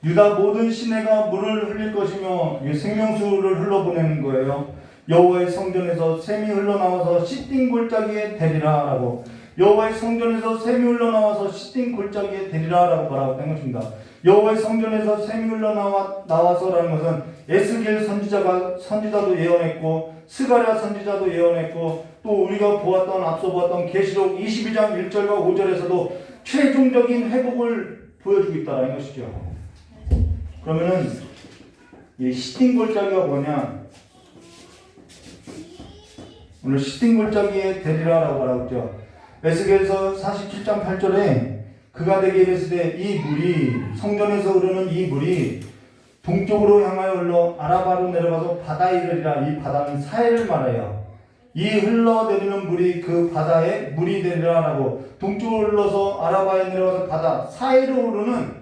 [SPEAKER 1] 유다 모든 시내가 물을 흘릴 것이며 생명수를 흘러보내는 거예요. 여호와의 성전에서 샘이 흘러나와서 시딘 골짜기에 대리라 라고. 여호와의 성전에서 샘이 흘러나와서 시딘 골짜기에 대리라 라고 말하고 있는 것입니다. 여호와의 성전에서 샘이 흘러나와서라는 것은 에스겔 선지자도 예언했고 스가랴 선지자도 예언했고 또 우리가 앞서 보았던 계시록 22장 1절과 5절에서도 최종적인 회복을 보여주고 있다는 것이죠. 그러면은 이 시딘 골짜기가 뭐냐? 오늘 시딘 골짜기에 대리라라고 말하고 있죠. 에스겔서 47장 8절에 그가 내게 이르시되 이 물이 성전에서 흐르는 이 물이 동쪽으로 향하여 흘러 아라바로 내려가서 바다에 이르리라. 이 바다는 사해를 말해요. 이 흘러내리는 물이 그 바다에 물이 되리라라고. 동쪽으로 흘러서 아라바에 내려가서 바다 사해로 흐르는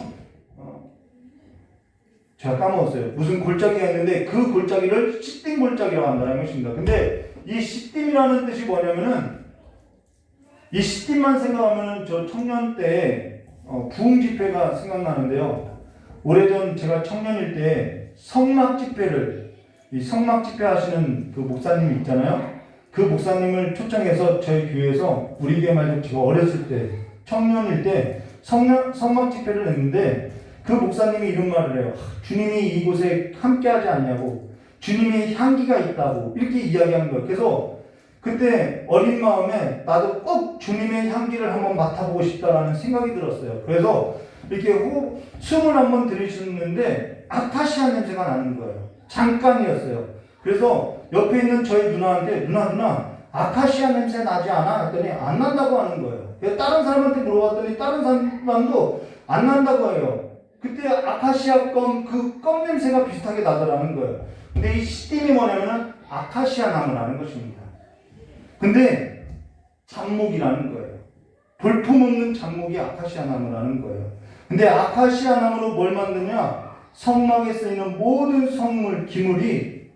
[SPEAKER 1] 제가 까먹었어요. 무슨 골짜기가 있는데 그 골짜기를 시딤 골짜기라고 한다는 것입니다. 근데 이 시딤이라는 뜻이 뭐냐면은 이 시딤만 생각하면은 저 청년 때 부흥 집회가 생각나는데요. 오래전 제가 청년일 때 성막 집회 하시는 그 목사님이 있잖아요. 그 목사님을 초청해서 저희 교회에서 우리 교회 말고 제가 어렸을 때 청년일 때 성막 집회를 했는데 그 목사님이 이런 말을 해요. 주님이 이곳에 함께하지 않냐고, 주님의 향기가 있다고 이렇게 이야기하는 거예요. 그래서 그때 어린 마음에 나도 꼭 주님의 향기를 한번 맡아보고 싶다라는 생각이 들었어요. 그래서 이렇게 숨을 한번 들이쉬는데 아카시아 냄새가 나는 거예요. 잠깐이었어요. 그래서 옆에 있는 저희 누나한테 누나 아카시아 냄새 나지 않아? 했더니 안 난다고 하는 거예요. 다른 사람한테 물어봤더니 다른 사람도 안 난다고 해요. 그때 아카시아 그 껌 냄새가 비슷하게 나더라는 거예요. 근데 이 시딤이 뭐냐면은 아카시아 나무라는 것입니다. 근데 잡목이라는 거예요. 볼품없는 장목이 아카시아 나무라는 거예요. 근데 아카시아 나무로 뭘 만드냐? 성막에 쓰이는 모든 성물, 기물이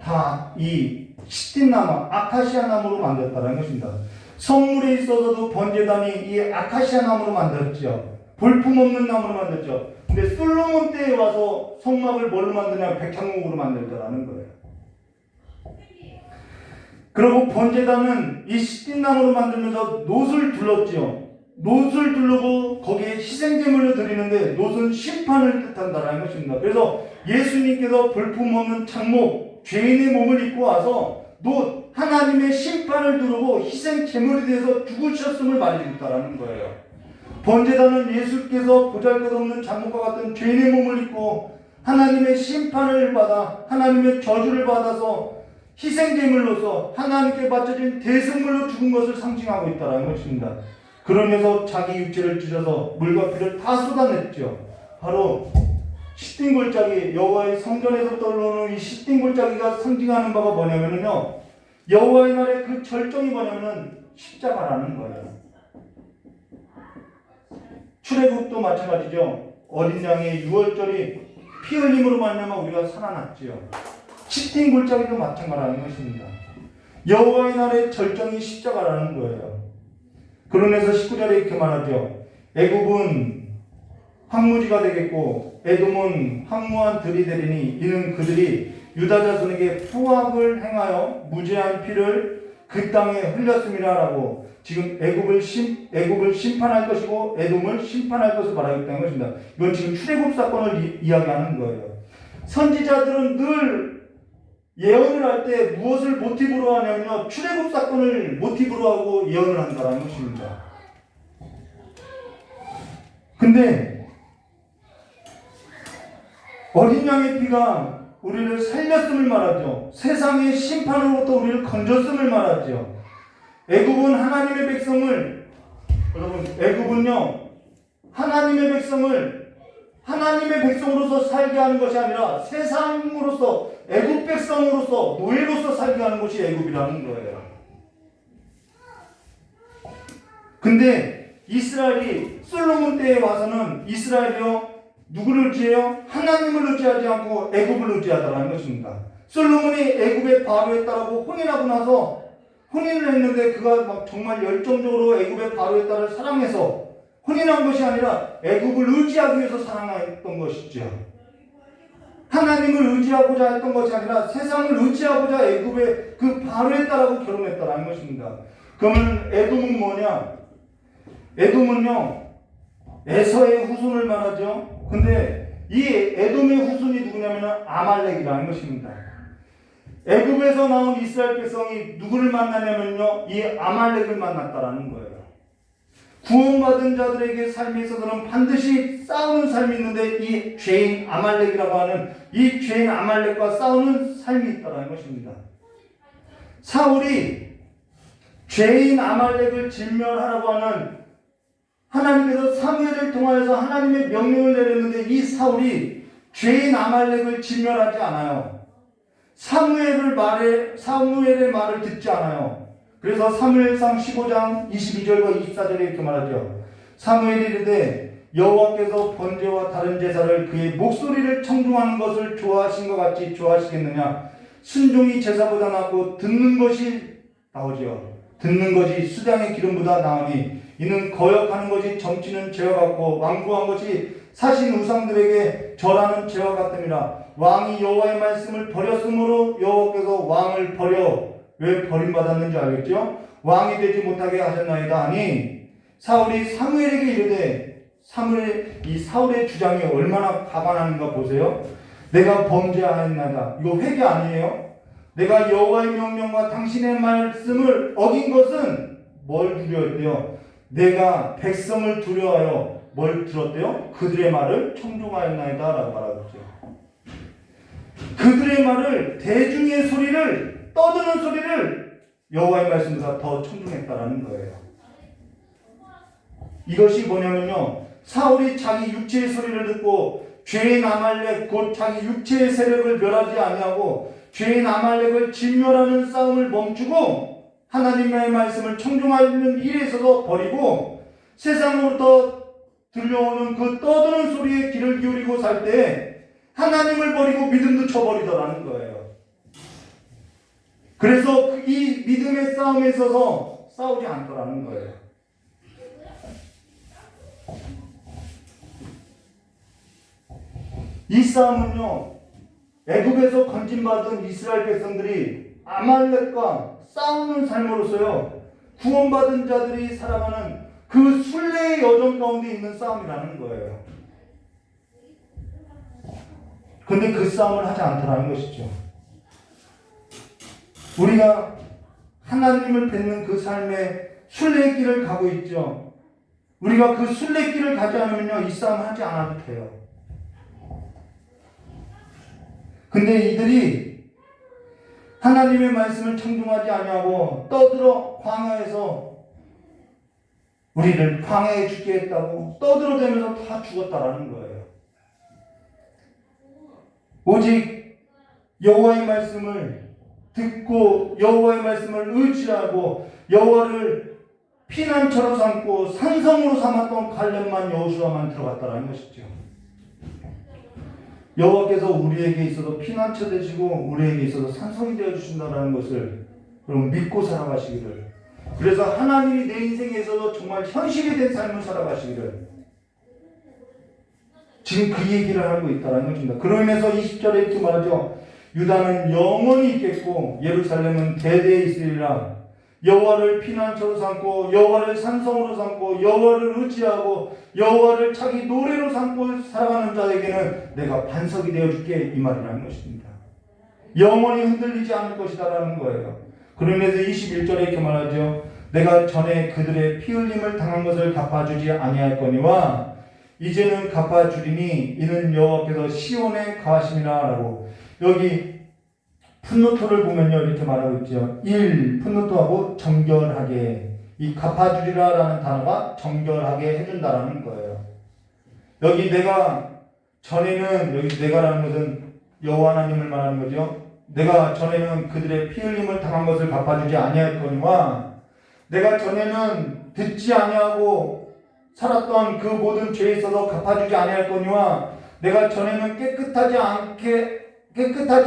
[SPEAKER 1] 다 이 시띠나무, 아카시아 나무로 만들었다는 것입니다. 성물에 있어서도 번제단이 이 아카시아 나무로 만들었죠. 볼품없는 나무로 만들었죠. 근데 솔로몬 때에 와서 성막을 뭘로 만드냐? 백향목으로 만들더라는 거예요. 그리고 번제단은 이 시띠나무로 만들면서 놋을 둘렀죠. 놋을 두르고 거기에 희생제물로 드리는데 놋은 심판을 뜻한다라는 것입니다. 그래서 예수님께서 볼품없는 장목, 죄인의 몸을 입고 와서 놋, 하나님의 심판을 두르고 희생제물에 대해서 죽으셨음을 말해주겠다라는 거예요. 번제단은 예수께서 보잘것없는 장목과 같은 죄인의 몸을 입고 하나님의 심판을 받아 하나님의 저주를 받아서 희생제물로서 하나님께 바쳐진 대성물로 죽은 것을 상징하고 있다는 것입니다. 그러면서 자기 육체를 찢어서 물과 피를 다 쏟아냈죠. 바로 시딘 골짜기, 여호와의 성전에서 떠오르는 이 시딘 골짜기가 상징하는 바가 뭐냐면요, 여호와의 날의 그 절정이 뭐냐면은 십자가라는 거예요. 출애굽도 마찬가지죠. 어린 양의 유월절이 피 흘림으로 말미암아 우리가 살아났지요. 시딘 골짜기도 마찬가지라는 것입니다. 여호와의 날의 절정이 십자가라는 거예요. 그러면서 19절에 이렇게 말하죠. 애굽은 황무지가 되겠고 에돔은 황무한 들이 되리니 이는 그들이 유다 자손에게 포악을 행하여 무죄한 피를 그 땅에 흘렸음이라라고 지금 애굽을 심판할 것이고 에돔을 심판할 것을 말하겠다는 것입니다. 이건 지금 출애굽 사건을 이야기하는 거예요. 선지자들은 늘 예언을 할 때 무엇을 모티브로 하냐면요, 출애굽 사건을 모티브로 하고 예언을 한다는 것입니다. 근데 어린 양의 피가 우리를 살렸음을 말하죠. 세상의 심판으로부터 우리를 건졌음을 말하죠. 애굽은 하나님의 백성을, 여러분, 애굽은요 하나님의 백성으로서 살게 하는 것이 아니라 세상으로서, 애굽 백성으로서, 노예로서 살게 하는 것이 애굽이라는 거예요. 근데 이스라엘이 솔로몬 때에 와서는 이스라엘이요 누구를 의지해요? 하나님을 의지하지 않고 애굽을 의지하더라는 것입니다. 솔로몬이 애굽의 바로에 따르고 혼인하고 나서 혼인을 했는데 그가 막 정말 열정적으로 애굽의 바로에 따라 사랑해서 혼인한 것이 아니라 애굽을 의지하기 위해서 사랑했던 것이죠. 하나님을 의지하고자 했던 것이 아니라 세상을 의지하고자 애굽의 그 바로에 따라고 결혼했다는 것입니다. 그러면 에돔은 뭐냐? 에돔은요 에서의 후손을 말하죠. 근데 이 에돔의 후손이 누구냐면 아말렉이라는 것입니다. 애굽에서 나온 이스라엘 백성이 누구를 만나냐면요 이 아말렉을 만났다라는 거예요. 구원받은 자들에게 삶에 있어서는 반드시 싸우는 삶이 있는데 이 죄인 아말렉이라고 하는 이 죄인 아말렉과 싸우는 삶이 있다는 것입니다. 사울이 죄인 아말렉을 진멸하라고 하는 하나님께서 사무엘을 통하여서 하나님의 명령을 내렸는데 이 사울이 죄인 아말렉을 진멸하지 않아요. 사무엘의 말을 듣지 않아요. 그래서 사무엘상 15장 22절과 24절에 이렇게 말하죠. 사무엘이 이르되 여호와께서 번제와 다른 제사를 그의 목소리를 청중하는 것을 좋아하신 것 같이 좋아하시겠느냐. 순종이 제사보다 낫고 듣는 것이 나오지요. 듣는 것이 수장의 기름보다 나으니 이는 거역하는 것이 정치는 죄와 같고 완고한 것이 사신 우상들에게 절하는 죄와 같음이라. 왕이 여호와의 말씀을 버렸으므로 여호와께서 왕을 버려 왜 버림받았는지 알겠죠? 왕이 되지 못하게 하셨나이다 하니 사울이 사무엘에게 이르되 이 사울의 주장이 얼마나 가관한가 보세요. 내가 범죄하였나이다. 이거 회개 아니에요? 내가 여호와의 명령과 당신의 말씀을 어긴 것은 뭘 두려워했대요? 내가 백성을 두려워하여 뭘 들었대요? 그들의 말을 청종하였나이다 라고 말하죠. 그들의 말을, 대중의 소리를, 떠드는 소리를 여호와의 말씀보다 더 청중했다라는 거예요. 이것이 뭐냐면요, 사울이 자기 육체의 소리를 듣고 죄인 아말렉 곧 자기 육체의 세력을 멸하지 아니하고 죄인 아말렉을 진멸하는 싸움을 멈추고 하나님의 말씀을 청중하는 일에 있어서 버리고 세상으로부터 들려오는 그 떠드는 소리에 귀를 기울이고 살 때 하나님을 버리고 믿음도 쳐버리더라는 거예요. 그래서 이 믿음의 싸움에 있어서 싸우지 않더라는 거예요. 이 싸움은요, 애굽에서 건진받은 이스라엘 백성들이 아말렉과 싸우는 삶으로서요, 구원받은 자들이 살아가는 그 순례의 여정 가운데 있는 싸움이라는 거예요. 근데 그 싸움을 하지 않더라는 것이죠. 우리가 하나님을 뵙는 그 삶의 순례의 길을 가고 있죠. 우리가 그 순례길을 가지 않으면요, 이 싸움을 하지 않아도 돼요. 근데 이들이 하나님의 말씀을 청중하지 아니하고 떠들어 광야에서 우리를 광야에 죽게 했다고 떠들어대면서 다 죽었다라는 거예요. 오직 여호와의 말씀을 듣고 여호와의 말씀을 의지하고 여호와를 피난처로 삼고 산성으로 삼았던 갈렙만 여호수아만 들어갔다라는 것이죠. 여호와께서 우리에게 있어서 피난처 되시고 우리에게 있어서 산성이 되어 주신다는 것을 여러분 믿고 살아가시기를, 그래서 하나님이 내 인생에 있어서 정말 현실이 된 삶을 살아가시기를 지금 그 얘기를 하고 있다는 것입니다. 그로 인해서 20절에 이렇게 말하죠. 유다는 영원히 있겠고 예루살렘은 대대에 있으리라. 여호와를 피난처로 삼고 여호와를 산성으로 삼고 여호와를 의지하고 여호와를 자기 노래로 삼고 살아가는 자에게는 내가 반석이 되어줄게, 이 말이라는 것입니다. 영원히 흔들리지 않을 것이다라는 거예요. 그러면서 21절에 이렇게 말하죠. 내가 전에 그들의 피 흘림을 당한 것을 갚아주지 아니할 거니와 이제는 갚아주리니 이는 여호와께서 시온에 거하심이라 라고, 여기 풋노토를 보면요 이렇게 말하고 있죠. 1. 풋노토하고 정결하게, 이 갚아주리라 라는 단어가 정결하게 해준다라는 거예요. 여기 내가 전에는, 여기 내가라는 것은 여호와 하나님을 말하는 거죠. 내가 전에는 그들의 피 흘림을 당한 것을 갚아주지 아니할 거니와 내가 전에는 듣지 아니하고 살았던 그 모든 죄에 있어서 갚아주지 아니할 거니와 내가 전에는 깨끗하지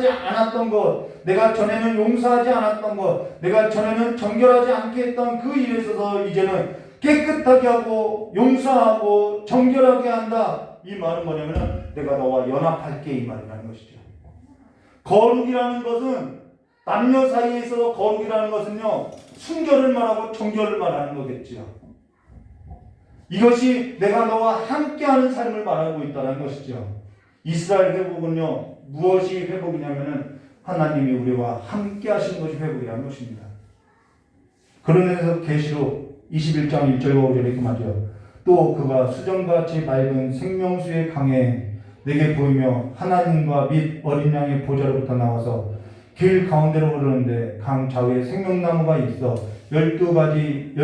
[SPEAKER 1] 않았던 것, 내가 전에는 용서하지 않았던 것, 내가 전에는 정결하지 않게 했던 그 일에 있어서 이제는 깨끗하게 하고 용서하고 정결하게 한다. 이 말은 뭐냐면 내가 너와 연합할게, 이 말이라는 것이죠. 거룩이라는 것은 남녀 사이에 있어서 거룩이라는 것은요 순결을 말하고 정결을 말하는 거겠죠. 이것이 내가 너와 함께하는 삶을 말하고 있다는 것이죠. 이스라엘 회복은요 무엇이 회복이냐면은 하나님이 우리와 함께 하시는 것이 회복이라는 것입니다. 그러면서 계시록 21장 1절과 5절에 이렇게 말하죠. 또 그가 수정같이 맑은 생명수의 강에 내게 보이며 하나님과 및 어린 양의 보좌로부터 나와서 길 가운데로 흐르는데 강 좌우에 생명나무가 있어 12가지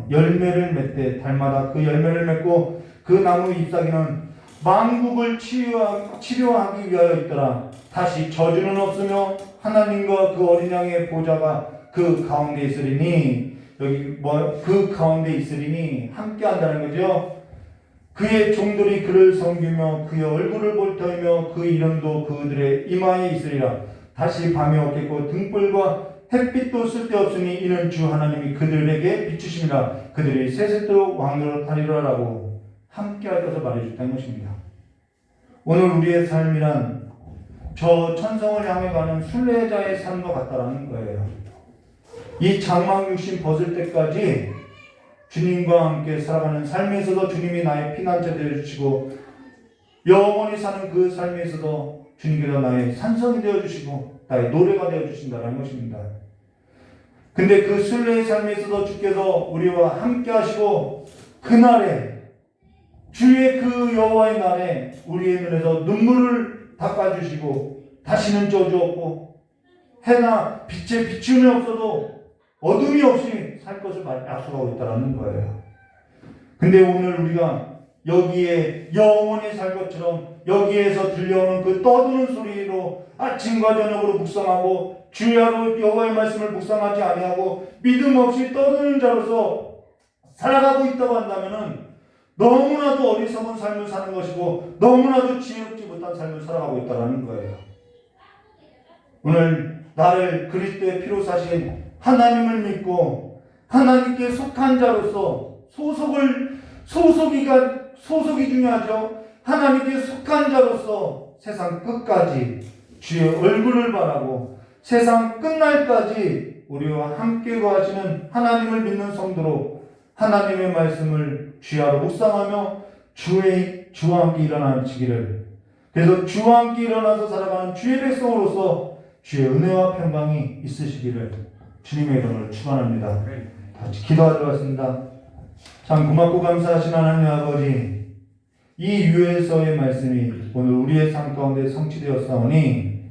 [SPEAKER 1] 열매를 맺되 달마다 그 열매를 맺고 그 나무 잎사귀는 만국을 치료하기 위하여 있더라. 다시 저주는 없으며 하나님과 그 어린 양의 보좌가 그 가운데 있으리니, 여기 그 가운데 있으리니 함께 한다는 거죠. 그의 종들이 그를 섬기며 그의 얼굴을 볼 터이며 그 이름도 그들의 이마에 있으리라. 다시 밤이 없겠고 등불과 햇빛도 쓸데없으니 이는 주 하나님이 그들에게 비추심이라. 그들이 세세토록 왕노릇 하리라라고 함께 할 것을 말해줬다는 것입니다. 오늘 우리의 삶이란 저 천성을 향해 가는 순례자의 삶과 같다라는 거예요. 이 장막 육신 벗을 때까지 주님과 함께 살아가는 삶에 있어서 주님이 나의 피난처 되어주시고 영원히 사는 그 삶에 있어서 주님께서 나의 산성이 되어주시고 나의 노래가 되어주신다는 것입니다. 근데 그 순례의 삶에 있어서 주께서 우리와 함께 하시고 그날에 주의 그 여호와의 날에 우리의 눈에서 눈물을 닦아주시고 다시는 저주 없고 해나 빛에 비춤이 없어도 어둠이 없이 살 것을 약속하고 있다는 거예요. 근데 오늘 우리가 여기에 영원히 살 것처럼 여기에서 들려오는 그 떠드는 소리로 아침과 저녁으로 묵상하고 주야로 여호와의 말씀을 묵상하지 아니하고 믿음 없이 떠드는 자로서 살아가고 있다고 한다면은 너무나도 어리석은 삶을 사는 것이고 너무나도 지혜롭지 못한 삶을 살아가고 있다는 거예요. 오늘 나를 그리스도의 피로 사신 하나님을 믿고 하나님께 속한 자로서 소속이 중요하죠. 하나님께 속한 자로서 세상 끝까지 주의 얼굴을 바라고 세상 끝날까지 우리와 함께 거하시는 하나님을 믿는 성도로 하나님의 말씀을 주야로 묵상하며 주와 함께 일어나시기를, 그래서 주와 함께 일어나서 살아가는 주의 백성으로서 주의 은혜와 평강이 있으시기를 주님의 이름으로 축원합니다. 같이 기도하도록 하겠습니다. 참 고맙고 감사하신 하나님 아버지, 이 유에서의 말씀이 오늘 우리의 삶 가운데 성취되었사오니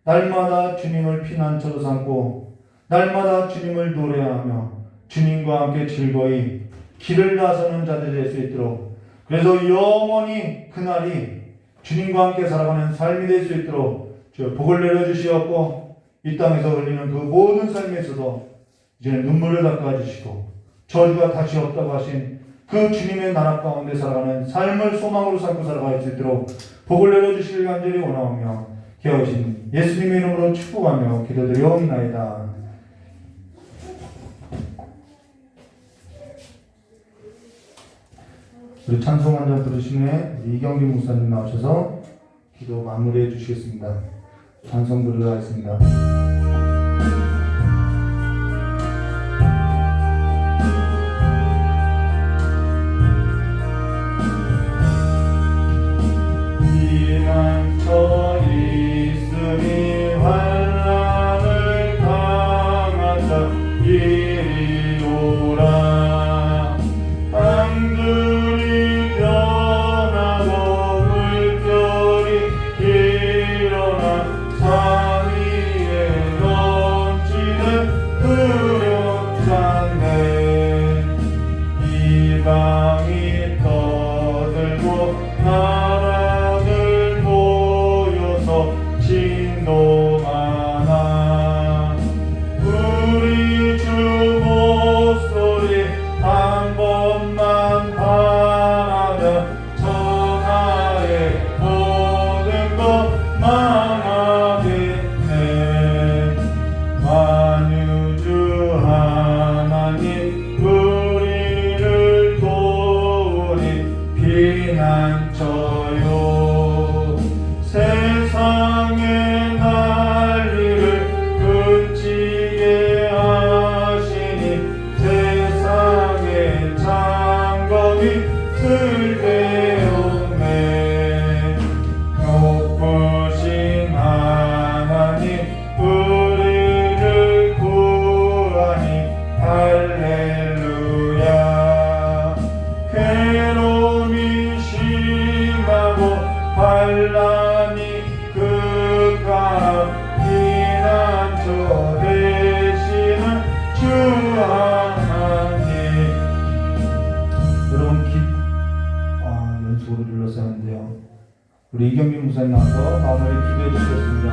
[SPEAKER 1] 날마다 주님을 피난처로 삼고 날마다 주님을 노래하며 주님과 함께 즐거이 길을 나서는 자들이 될 수 있도록, 그래서 영원히 그날이 주님과 함께 살아가는 삶이 될 수 있도록 주 복을 내려주시옵고, 이 땅에서 흘리는 그 모든 삶에서도 이제는 눈물을 닦아주시고 저주가 다시 없다고 하신 그 주님의 나라 가운데 살아가는 삶을 소망으로 삼고 살아갈 수 있도록 복을 내려주시길 간절히 원하오며 기어오신 예수님의 이름으로 축복하며 기도드리옵나이다. 우리 찬송 한 장 부르신 후에 이경규 목사님 나오셔서 기도 마무리해 주시겠습니다. 찬송 부르러 가겠습니다. 피난처 있으니 환난을 당한 자 이리 오라. 땅들이 변하고 물결이 일어나 산 위에 넘치는 두렵잖네. 이방이 떠들고 나라들 모여서 진동하나. 우리 주 목소리 한 번만 바라면 천하의 모든 것 망하겠네. 만유주 하나님 우리를 도우니 피난처요. 세상의 난리를 그치게 하시니 세상의 장검이 쓸데없네. 높으신 하나님 우리를 구하니 할렐루야. 괴로움이 심하고 환난이 극한 피난처 되시는 주 하나님. 여러분 연속으로 눌러서 하는데요. 우리 이경민 목사님 나와서 마무리 기도해 주시겠습니다.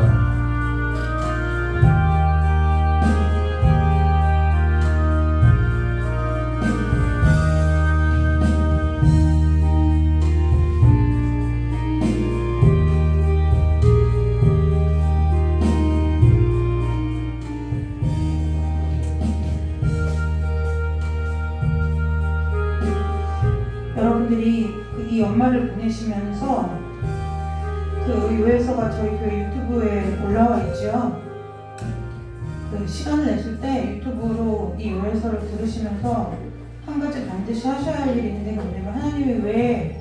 [SPEAKER 3] 여러분들이 이 연말을 보내시면서 그 요해서가 저희 교회 유튜브에 올라와 있죠. 그 시간을 내실 때 유튜브로 이 요해서를 들으시면서 한 가지 반드시 하셔야 할 일이 있는데, 뭐냐면 하나님이 왜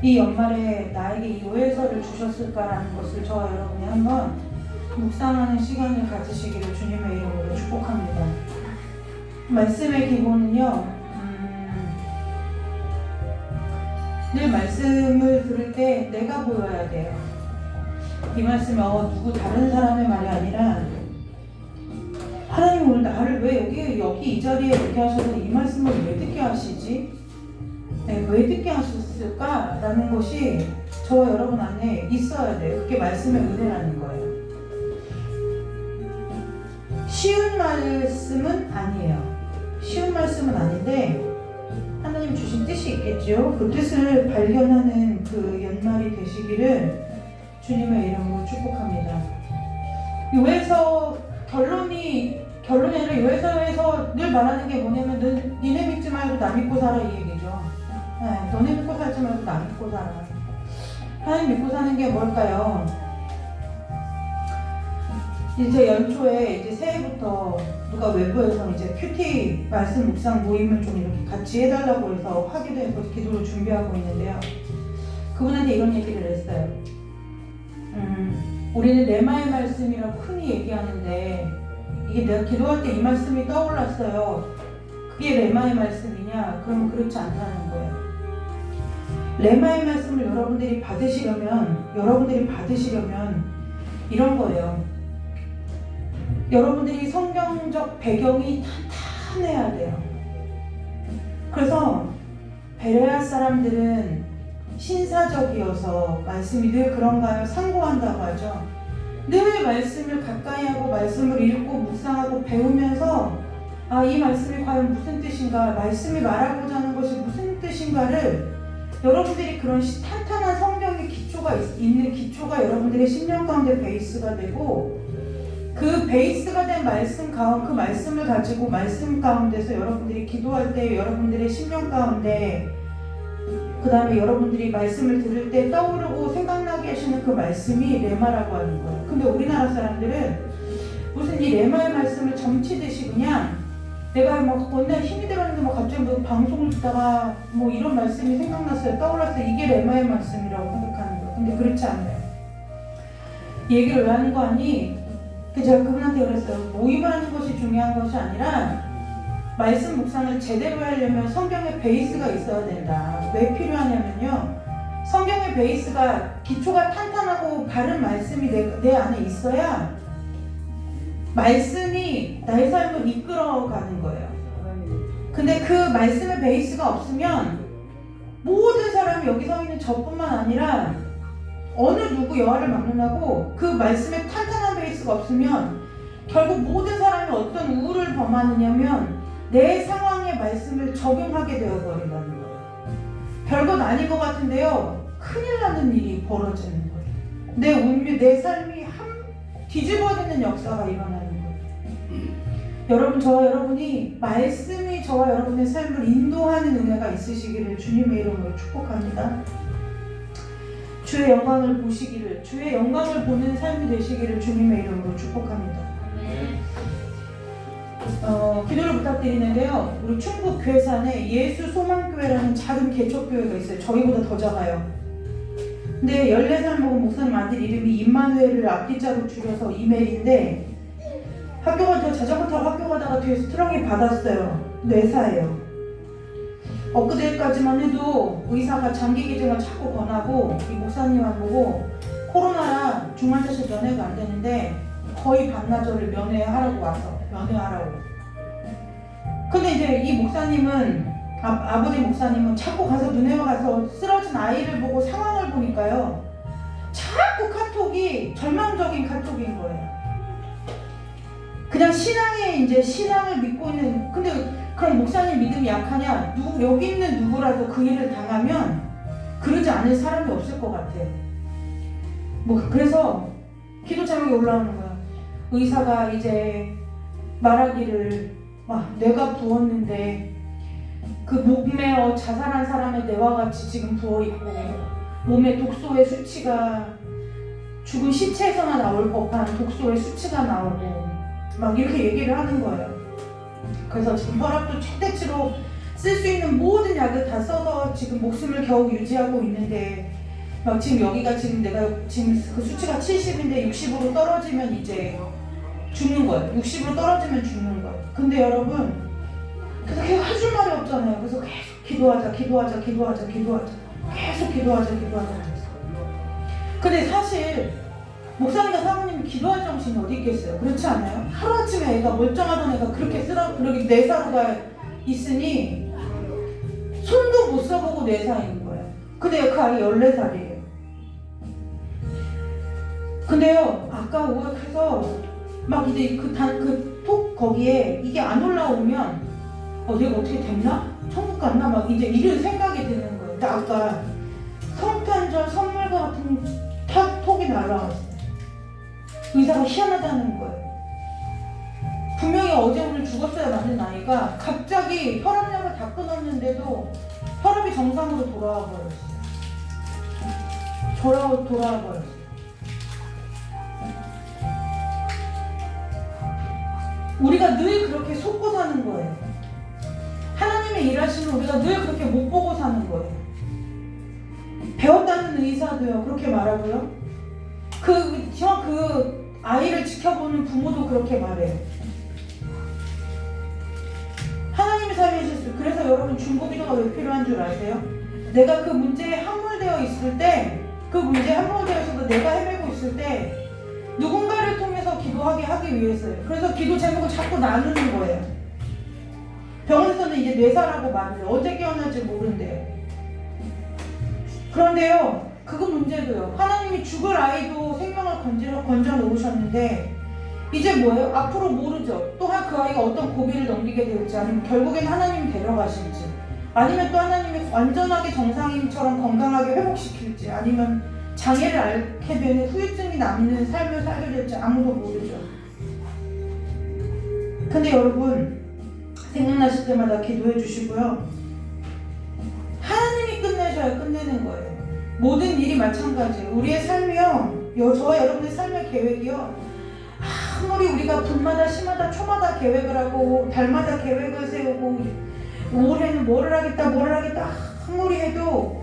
[SPEAKER 3] 이 연말에 나에게 이 요해서를 주셨을까라는 것을 저와 여러분이 한번 묵상하는 시간을 가지시기를 주님의 이름으로 축복합니다. 말씀의 기본은요, 늘 말씀을 들을 때 내가 보여야 돼요. 이 말씀이 누구 다른 사람의 말이 아니라 하나님 오늘 나를 왜 여기 이 자리에 이렇게 하셔서 이 말씀을 왜 듣게 하시지? 네, 왜 듣게 하셨을까라는 것이 저와 여러분 안에 있어야 돼요. 그게 말씀의 은혜라는 거예요. 쉬운 말씀은 아니에요. 쉬운 말씀은 아닌데 뜻이겠죠. 그 뜻을 발견하는 그 연말이 되시기를 주님의 이름으로 축복합니다. 요에서 결론이 아니라 요에서에서 늘 말하는 게 뭐냐면 니네 믿지 말고 나 믿고 살아 이 얘기죠. 네, 너네 믿고 살지 말고 나 믿고 살아. 하나님 믿고 사는 게 뭘까요? 이제 연초에 이제 새해부터 누가 외부에서 이제 큐티 말씀 묵상 모임을 좀 이렇게 같이 해달라고 해서 하기도 해서 기도를 준비하고 있는데요. 그분한테 이런 얘기를 했어요. 우리는 레마의 말씀이라고 흔히 얘기하는데 이게 내가 기도할 때 이 말씀이 떠올랐어요. 그게 레마의 말씀이냐? 그러면 그렇지 않다는 거예요. 레마의 말씀을 여러분들이 받으시려면 이런 거예요. 여러분들이 성경적 배경이 탄탄해야 돼요. 그래서 베레아 사람들은 신사적이어서 말씀이 늘 그런가요? 상고한다고 하죠. 늘 말씀을 가까이 하고 말씀을 읽고 묵상하고 배우면서 이 말씀이 과연 무슨 뜻인가, 말씀이 말하고자 하는 것이 무슨 뜻인가를 여러분들이 그런 탄탄한 성경의 기초가 있는 기초가 여러분들의 심령 가운데 베이스가 되고 그 베이스가 된 말씀 가운데 그 말씀을 가지고 말씀 가운데서 여러분들이 기도할 때 여러분들의 심령 가운데 그 다음에 여러분들이 말씀을 들을 때 떠오르고 생각나게 하시는 그 말씀이 레마라고 하는 거예요. 근데 우리나라 사람들은 무슨 이 레마의 말씀을 점치듯이 그냥 내가 막 어느 날 힘이 들었는데 막 갑자기 뭐 방송을 듣다가 뭐 이런 말씀이 생각났어요. 떠올랐어요. 이게 레마의 말씀이라고 생각하는 거예요. 근데 그렇지 않아요. 이 얘기를 왜 하는 거 아니? 제가 그분한테 그랬어요. 모임을 하는 것이 중요한 것이 아니라 말씀 묵상을 제대로 하려면 성경의 베이스가 있어야 된다. 왜 필요하냐면요. 성경의 베이스가 기초가 탄탄하고 바른 말씀이 내 안에 있어야 말씀이 나의 삶을 이끌어가는 거예요. 근데 그 말씀의 베이스가 없으면 모든 사람이 여기 서 있는 저뿐만 아니라 어느 누구 여하를 막론하고 그 말씀에 탄탄한 베이스가 없으면 결국 모든 사람이 어떤 우울을 범하느냐면 내 상황의 말씀을 적용하게 되어버린다는 거예요. 별것 아닌 것 같은데요. 큰일 나는 일이 벌어지는 거예요. 내 운명, 내 삶이 뒤집어지는 역사가 일어나는 거예요. 여러분, 저와 여러분이 말씀이 저와 여러분의 삶을 인도하는 은혜가 있으시기를 주님의 이름으로 축복합니다. 주의 영광을 보시기를, 주의 영광을 보는 삶이 되시기를 주님의 이름으로 축복합니다. 기도를 부탁드리는데요. 우리 충북 괴산에 예수 소망교회라는 작은 개척교회가 있어요. 저희보다 더 작아요. 근데 14살 먹은 목사님 아들 이름이 임마누엘을 앞뒤자로 줄여서 이멜인데 자전거 타고 학교 가다가 뒤에서 트럭이 받았어요. 뇌사예요. 엊그제까지만 해도 의사가 장기 기증을 자꾸 권하고 이 목사님만 보고 코로나라 중환자실 면회가 안 되는데 거의 반나절을 면회하라고 와서 면회하라고. 근데 이제 이 목사님은 아버지 목사님은 자꾸 가서 눈에와 가서 쓰러진 아이를 보고 상황을 보니까요 자꾸 카톡이 절망적인 카톡인 거예요. 그냥 신앙을 믿고 있는. 근데 그럼 목사님 믿음이 약하냐? 여기 있는 누구라도 그 일을 당하면 그러지 않을 사람이 없을 것 같아. 그래서 기도 제목이 올라오는 거야. 의사가 이제 말하기를 뇌가 부었는데 그 목매어 자살한 사람의 뇌와 같이 지금 부어있고 몸에 독소의 수치가 죽은 시체에서나 나올 법한 독소의 수치가 나오고 이렇게 얘기를 하는 거예요. 그래서 지금 혈압도 최대치로 쓸 수 있는 모든 약을 다 써서 지금 목숨을 겨우 유지하고 있는데 지금 여기가 지금 내가 지금 그 수치가 70인데 60으로 떨어지면 이제 죽는 거예요. 60으로 떨어지면 죽는 거예요. 근데 여러분 그래서 계속 해줄 말이 없잖아요. 그래서 계속 기도하자. 계속 기도하자. 근데 사실 목사님과 사모님이 기도할 정신이 어디 있겠어요? 그렇지 않아요? 하루아침에 애가 멀쩡하던 애가 그렇게 뇌사로가 있으니 손도 못 써보고 뇌사인 거예요. 근데 그 아이 14살이에요. 근데요 아까 우악해서 이제 톡 거기에 이게 안 올라오면 내가 어떻게 됐나? 천국 갔나? 막 이제 이런 생각이 드는 거예요. 근데 아까 성탄절 선물과 같은 톡이 날라왔어요. 의사가 희한하다는 거예요. 분명히 어제 오늘 죽었어야 맞는 아이가 갑자기 혈압약을 다 끊었는데도 혈압이 정상으로 돌아와 버렸어요. 돌아와 버렸어요. 우리가 늘 그렇게 속고 사는 거예요. 하나님의 일하시는 우리가 늘 그렇게 못 보고 사는 거예요. 배웠다는 의사도요 그렇게 말하고요. 그 아이를 지켜보는 부모도 그렇게 말해요. 하나님의 삶의 실수. 그래서 여러분 중보기도가 왜 필요한 줄 아세요? 내가 그 문제에 함몰되어 있을 때, 그 문제에 함몰되어 있어도 내가 헤매고 있을 때 누군가를 통해서 기도하게 하기 위해서요. 그래서 기도 제목을 자꾸 나누는 거예요. 병원에서는 이제 뇌사라고 말을 해요. 언제 깨어날지 모른대요. 그런데요, 그거 문제도요. 하나님이 죽을 아이도 생명을 건져 놓으셨는데 이제 뭐예요? 앞으로 모르죠. 또한 그 아이가 어떤 고비를 넘기게 될지, 아니면 결국엔 하나님이 데려가실지, 아니면 또 하나님이 완전하게 정상인처럼 건강하게 회복시킬지, 아니면 장애를 앓게 되는 후유증이 남는 삶을 살게 될지 아무도 모르죠. 근데 여러분 생각나실 때마다 기도해 주시고요. 하나님이 끝내셔야 끝내는 거예요. 모든 일이 마찬가지예요. 우리의 삶이요, 저와 여러분의 삶의 계획이요, 아무리 우리가 분마다 시마다 초마다 계획을 하고 달마다 계획을 세우고 올해는 뭐를 하겠다 아무리 해도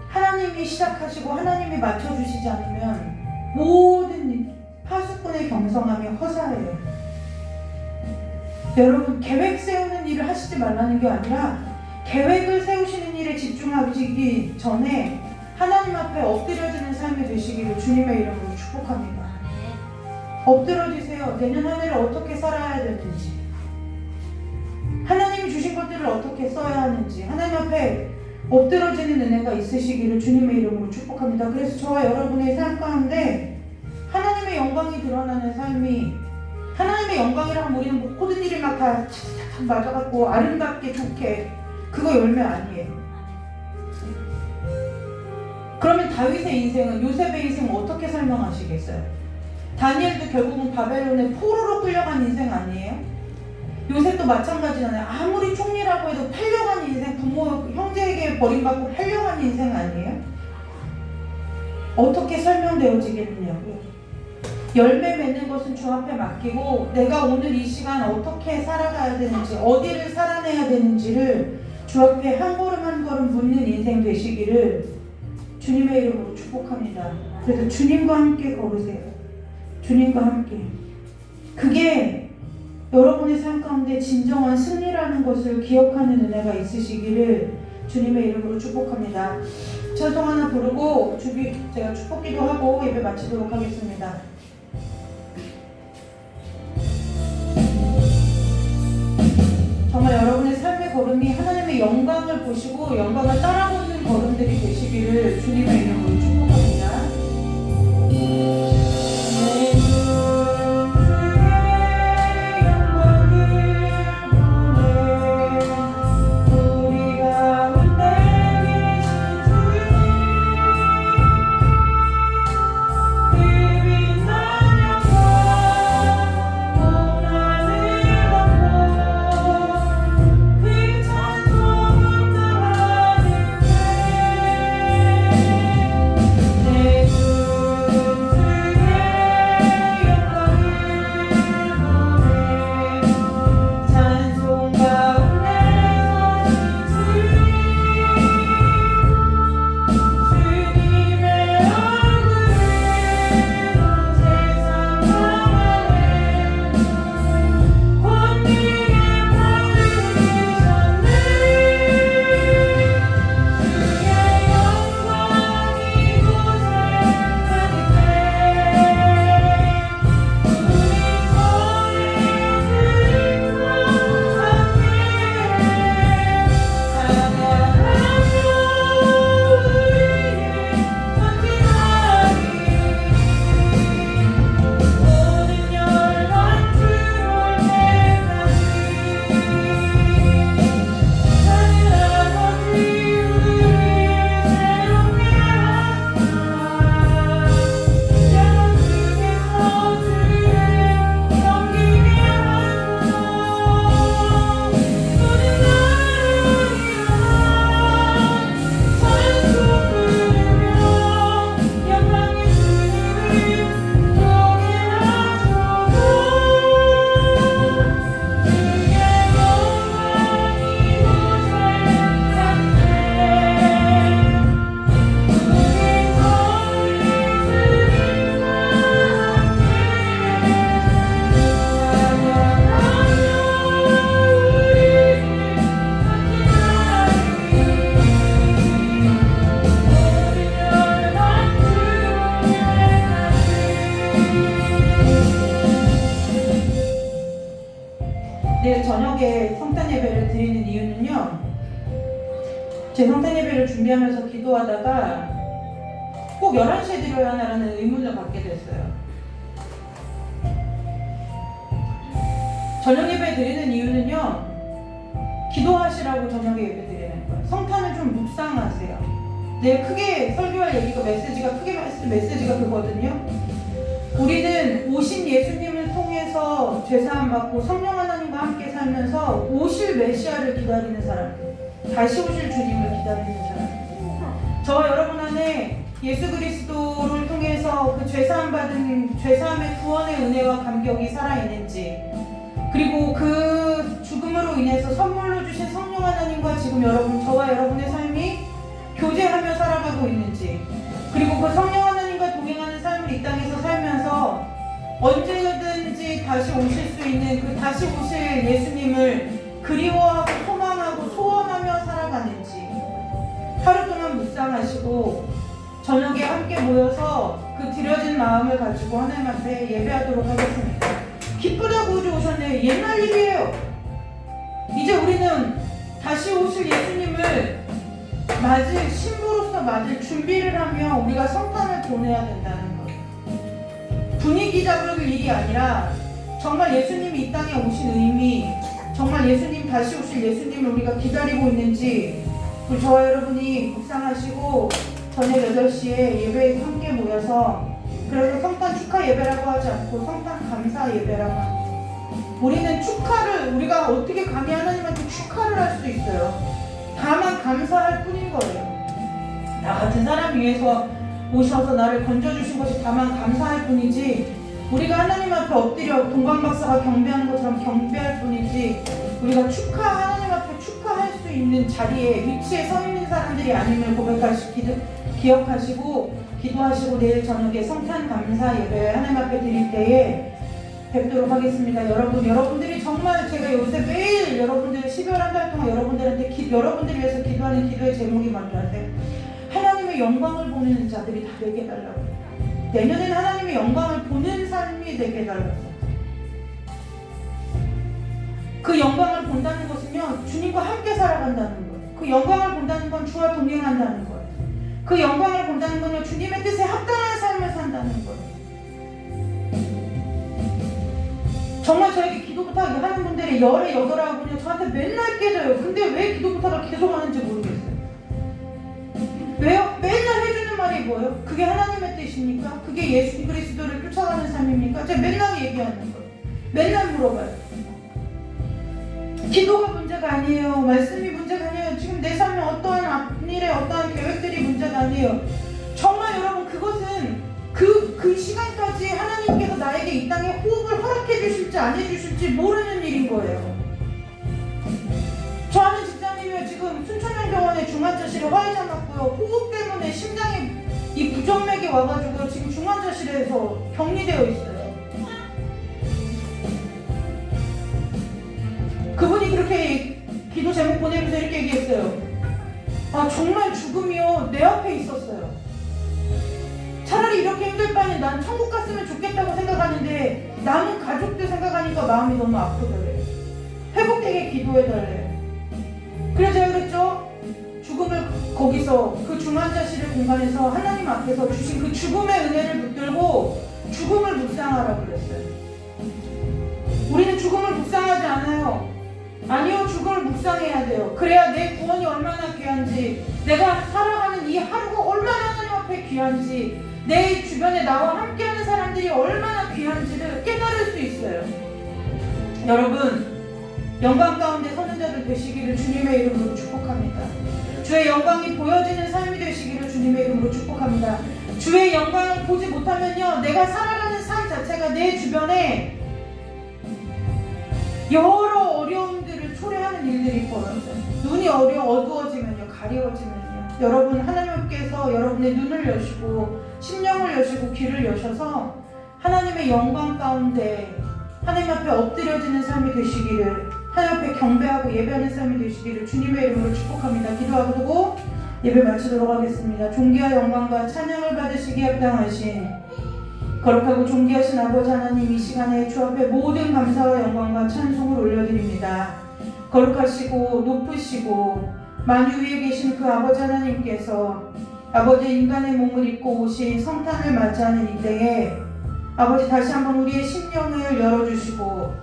[SPEAKER 3] 하나님이 시작하시고 하나님이 맞춰주시지 않으면 모든 파수꾼의 경성함이 허사해요. 여러분 계획 세우는 일을 하시지 말라는 게 아니라 계획을 세우시는 일에 집중하기 전에 하나님 앞에 엎드려지는 삶이 되시기를 주님의 이름으로 축복합니다. 엎드려지세요. 내년 한 해를 어떻게 살아야 되는지, 하나님이 주신 것들을 어떻게 써야 하는지 하나님 앞에 엎드러지는 은혜가 있으시기를 주님의 이름으로 축복합니다. 그래서 저와 여러분의 삶 가운데 하나님의 영광이 드러나는 삶이, 하나님의 영광이라면 우리는 모든 일이 막 다 착착착 맞아갖고 아름답게 좋게, 그거 열매 아니에요. 그러면 다윗의 인생은, 요셉의 인생은 어떻게 설명하시겠어요? 다니엘도 결국은 바벨론의 포로로 끌려간 인생 아니에요? 요셉도 마찬가지잖아요. 아무리 총리라고 해도 팔려간 인생, 부모, 형제에게 버림받고 팔려간 인생 아니에요? 어떻게 설명되어지겠느냐고요. 열매 맺는 것은 주 앞에 맡기고 내가 오늘 이 시간 어떻게 살아가야 되는지, 어디를 살아내야 되는지를 주 앞에 한 걸음 한 걸음 묻는 인생 되시기를 주님의 이름으로 축복합니다. 그래서 주님과 함께 걸으세요. 주님과 함께. 그게 여러분의 삶 가운데 진정한 승리라는 것을 기억하는 은혜가 있으시기를 주님의 이름으로 축복합니다. 찬송 하나 부르고 제가 축복기도 하고 예배 마치도록 하겠습니다. 정말 여러분의 삶의 걸음이 하나님의 영광을 보시고 영광을 따라오는 걸음들이 되시기를 주님의 이름으로 축복합니다. 이유는요, 제 성탄 예배를 준비하면서 기도하다가 꼭 11시에 드려야 하나라는 의문을 갖게 됐어요. 저녁 예배 드리는 이유는요, 기도하시라고 저녁에 예배 드리는 거예요. 성탄을 좀 묵상하세요. 내가 크게 설교할 얘기가 메시지가 그거든요. 우리는 오신 예수님을 통해서 죄사함 받고 성령 하나님과 함께 살면서 오실 메시아를 기다리는 사람, 다시 오실 주님을 기다리는 사람. 저와 여러분 안에 예수 그리스도를 통해서 그 죄사함 받은 죄사함의 구원의 은혜와 감격이 살아있는지, 그리고 그 죽음으로 인해서 선물로 주신 성령 하나님과 지금 저와 여러분의 삶이 교제하며 살아가고 있는지, 그리고 그 성령 하나님과 동행하는 삶을 이 땅에서 살면서 언제든지 다시 오실 수 있는 그 다시 오실 예수님을 그리워하고 소망하고 소원하며 살아가는지, 하루 동안 묵상하시고 저녁에 함께 모여서 그 드려진 마음을 가지고 하나님 앞에 예배하도록 하겠습니다. 기쁘다고 오셨네요. 옛날 일이에요. 이제 우리는 다시 오실 예수님을 맞을 신부로서 맞을 준비를 하며 우리가 성탄을 보내야 된다는 거예요. 분위기 잡을 일이 아니라 정말 예수님이 이 땅에 오신 의미, 정말 예수님 다시 오실 예수님을 우리가 기다리고 있는지 우리 저와 여러분이 묵상하시고 저녁 8시에 예배에 함께 모여서, 그래서 성탄 축하 예배라고 하지 않고 성탄 감사 예배라고 합니다. 우리는 축하를, 우리가 어떻게 감히 하나님한테 축하를 할 수 있어요? 다만 감사할 뿐인 거예요. 나 같은 사람 위해서 오셔서 나를 건져주신 것이 다만 감사할 뿐이지, 우리가 하나님 앞에 엎드려 동방박사가 경배하는 것처럼 경배할 뿐이지, 우리가 하나님 앞에 축하할 수 있는 자리에 위치에 서 있는 사람들이 아님을 기억하시고 기도하시고 내일 저녁에 성탄 감사 예배 하나님 앞에 드릴 때에 뵙도록 하겠습니다. 여러분들이 정말 제가 요새 매일 여러분들 12월 한 달 동안 여러분들한테 여러분들을 위해서 기도하는 기도의 제목이 뭔지 아세요? 하나님의 영광을 보는 자들이 다 되게 해달라고. 내년엔 하나님의 영광을 보는 삶이 되게 해달라고. 그 영광을 본다는 것은요, 주님과 함께 살아간다는 거예요. 그 영광을 본다는 건 주와 동행한다는 거예요. 그 영광을 본다는 건요, 주님의 뜻에 합당한 삶을 산다는 거예요. 정말 저에게 기도 부탁 하는 분들이 열에 여덟하고요, 저한테 맨날 깨져요. 근데 왜 기도 부탁을 계속 하는지 모르겠어요. 왜요? 맨날 해주는 말이 뭐예요? 그게 하나님의 뜻입니까? 그게 예수 그리스도를 쫓아가는 삶입니까? 제가 맨날 얘기하는 거예요. 맨날 물어봐요. 기도가 문제가 아니에요. 말씀이 문제가 아니에요. 지금 내 삶에 어떠한 앞일에 어떠한 계획들이 문제가 아니에요. 정말 여러분, 그것은 그 시간까지 하나님께서 나에게 이 땅에 호흡을 허락해 주실지 안 해주실지 모르는 일인 거예요. 저 아는 집사님이요, 지금 순천향병원에 중환자실에 화이자 맞고요, 호흡 때문에 심장에 이 부정맥이 와가지고 지금 중환자실에서 격리되어 있어요. 그분이 그렇게 기도 제목 보내면서 이렇게 얘기했어요. 아, 정말 죽음이요, 내 앞에 있었어요. 차라리 이렇게 힘들 바에는 난 천국 갔으면 좋겠다고 생각하는데 남은 가족들 생각하니까 마음이 너무 아프더래요. 회복되게 기도해달래요. 그래서 제가 그랬죠. 죽음을 거기서 그 중환자실의 공간에서 하나님 앞에서 주신 그 죽음의 은혜를 붙들고 죽음을 묵상하라고 그랬어요. 우리는 죽음을 묵상하지 않아요. 아니요, 죽음을 묵상해야 돼요. 그래야 내 구원이 얼마나 귀한지, 내가 살아가는 이 하루가 얼마나 하나님 앞에 귀한지, 내 주변에 나와 함께하는 사람들이 얼마나 귀한지를 깨달을 수 있어요. 여러분, 영광 가운데 서는 자들 되시기를 주님의 이름으로 축복합니다. 주의 영광이 보여지는 삶이 되시기를 주님의 이름으로 축복합니다. 주의 영광을 보지 못하면요, 내가 살아가는 삶 자체가 내 주변에 여러 어려움들을 초래하는 일들이 벌어져요. 눈이 어두워지면요, 가리워지면요, 여러분, 하나님께서 여러분의 눈을 여시고 심령을 여시고 귀를 여셔서 하나님의 영광 가운데 하나님 앞에 엎드려지는 삶이 되시기를, 하나님 앞에 경배하고 예배하는 삶이 되시기를 주님의 이름으로 축복합니다. 기도하고 예배 마치도록 하겠습니다. 존귀와 영광과 찬양을 받으시기에 합당하신 거룩하고 존귀하신 아버지 하나님, 이 시간에 주 앞에 모든 감사와 영광과 찬송을 올려드립니다. 거룩하시고 높으시고 만유 위에 계신 그 아버지 하나님께서 아버지 인간의 몸을 입고 오신 성탄을 맞이하는 이때에 아버지 다시 한번 우리의 심령을 열어주시고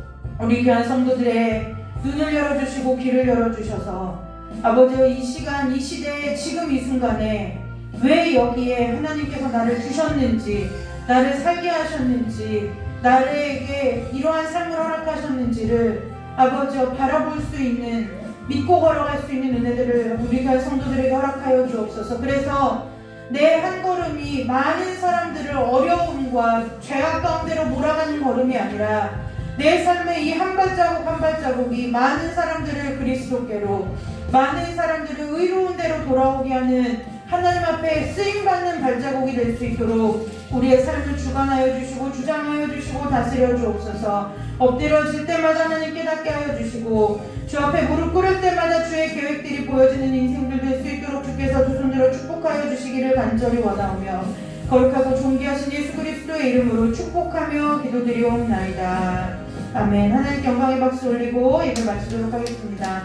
[SPEAKER 3] 우리 귀한 성도들의 눈을 열어주시고 귀를 열어주셔서 아버지 이 시간 이 시대에 지금 이 순간에 왜 여기에 하나님께서 나를 주셨는지 나를 살게 하셨는지 나에게 이러한 삶을 허락하셨는지를 아버지 바라볼 수 있는 믿고 걸어갈 수 있는 은혜들을 우리 교회 성도들에게 허락하여 주옵소서. 그래서 내 한 걸음이 많은 사람들을 어려움과 죄악 가운데로 몰아가는 걸음이 아니라 내 삶의 이 한 발자국 한 발자국이 많은 사람들을 그리스도께로 많은 사람들을 의로운 대로 돌아오게 하는 하나님 앞에 쓰임받는 발자국이 될 수 있도록 우리의 삶을 주관하여 주시고 주장하여 주시고 다스려 주옵소서. 엎드려질 때마다 하나님 깨닫게 하여 주시고 주 앞에 무릎 꿇을 때마다 주의 계획들이 보여지는 인생들 될 수 있도록 주께서 두 손으로 축복하여 주시기를 간절히 원하오며 거룩하고 존귀하신 예수 그리스도의 이름으로 축복하며 기도드리옵나이다. 아멘. 하나님께 영광의 박수 올리고 예배 마치도록 하겠습니다.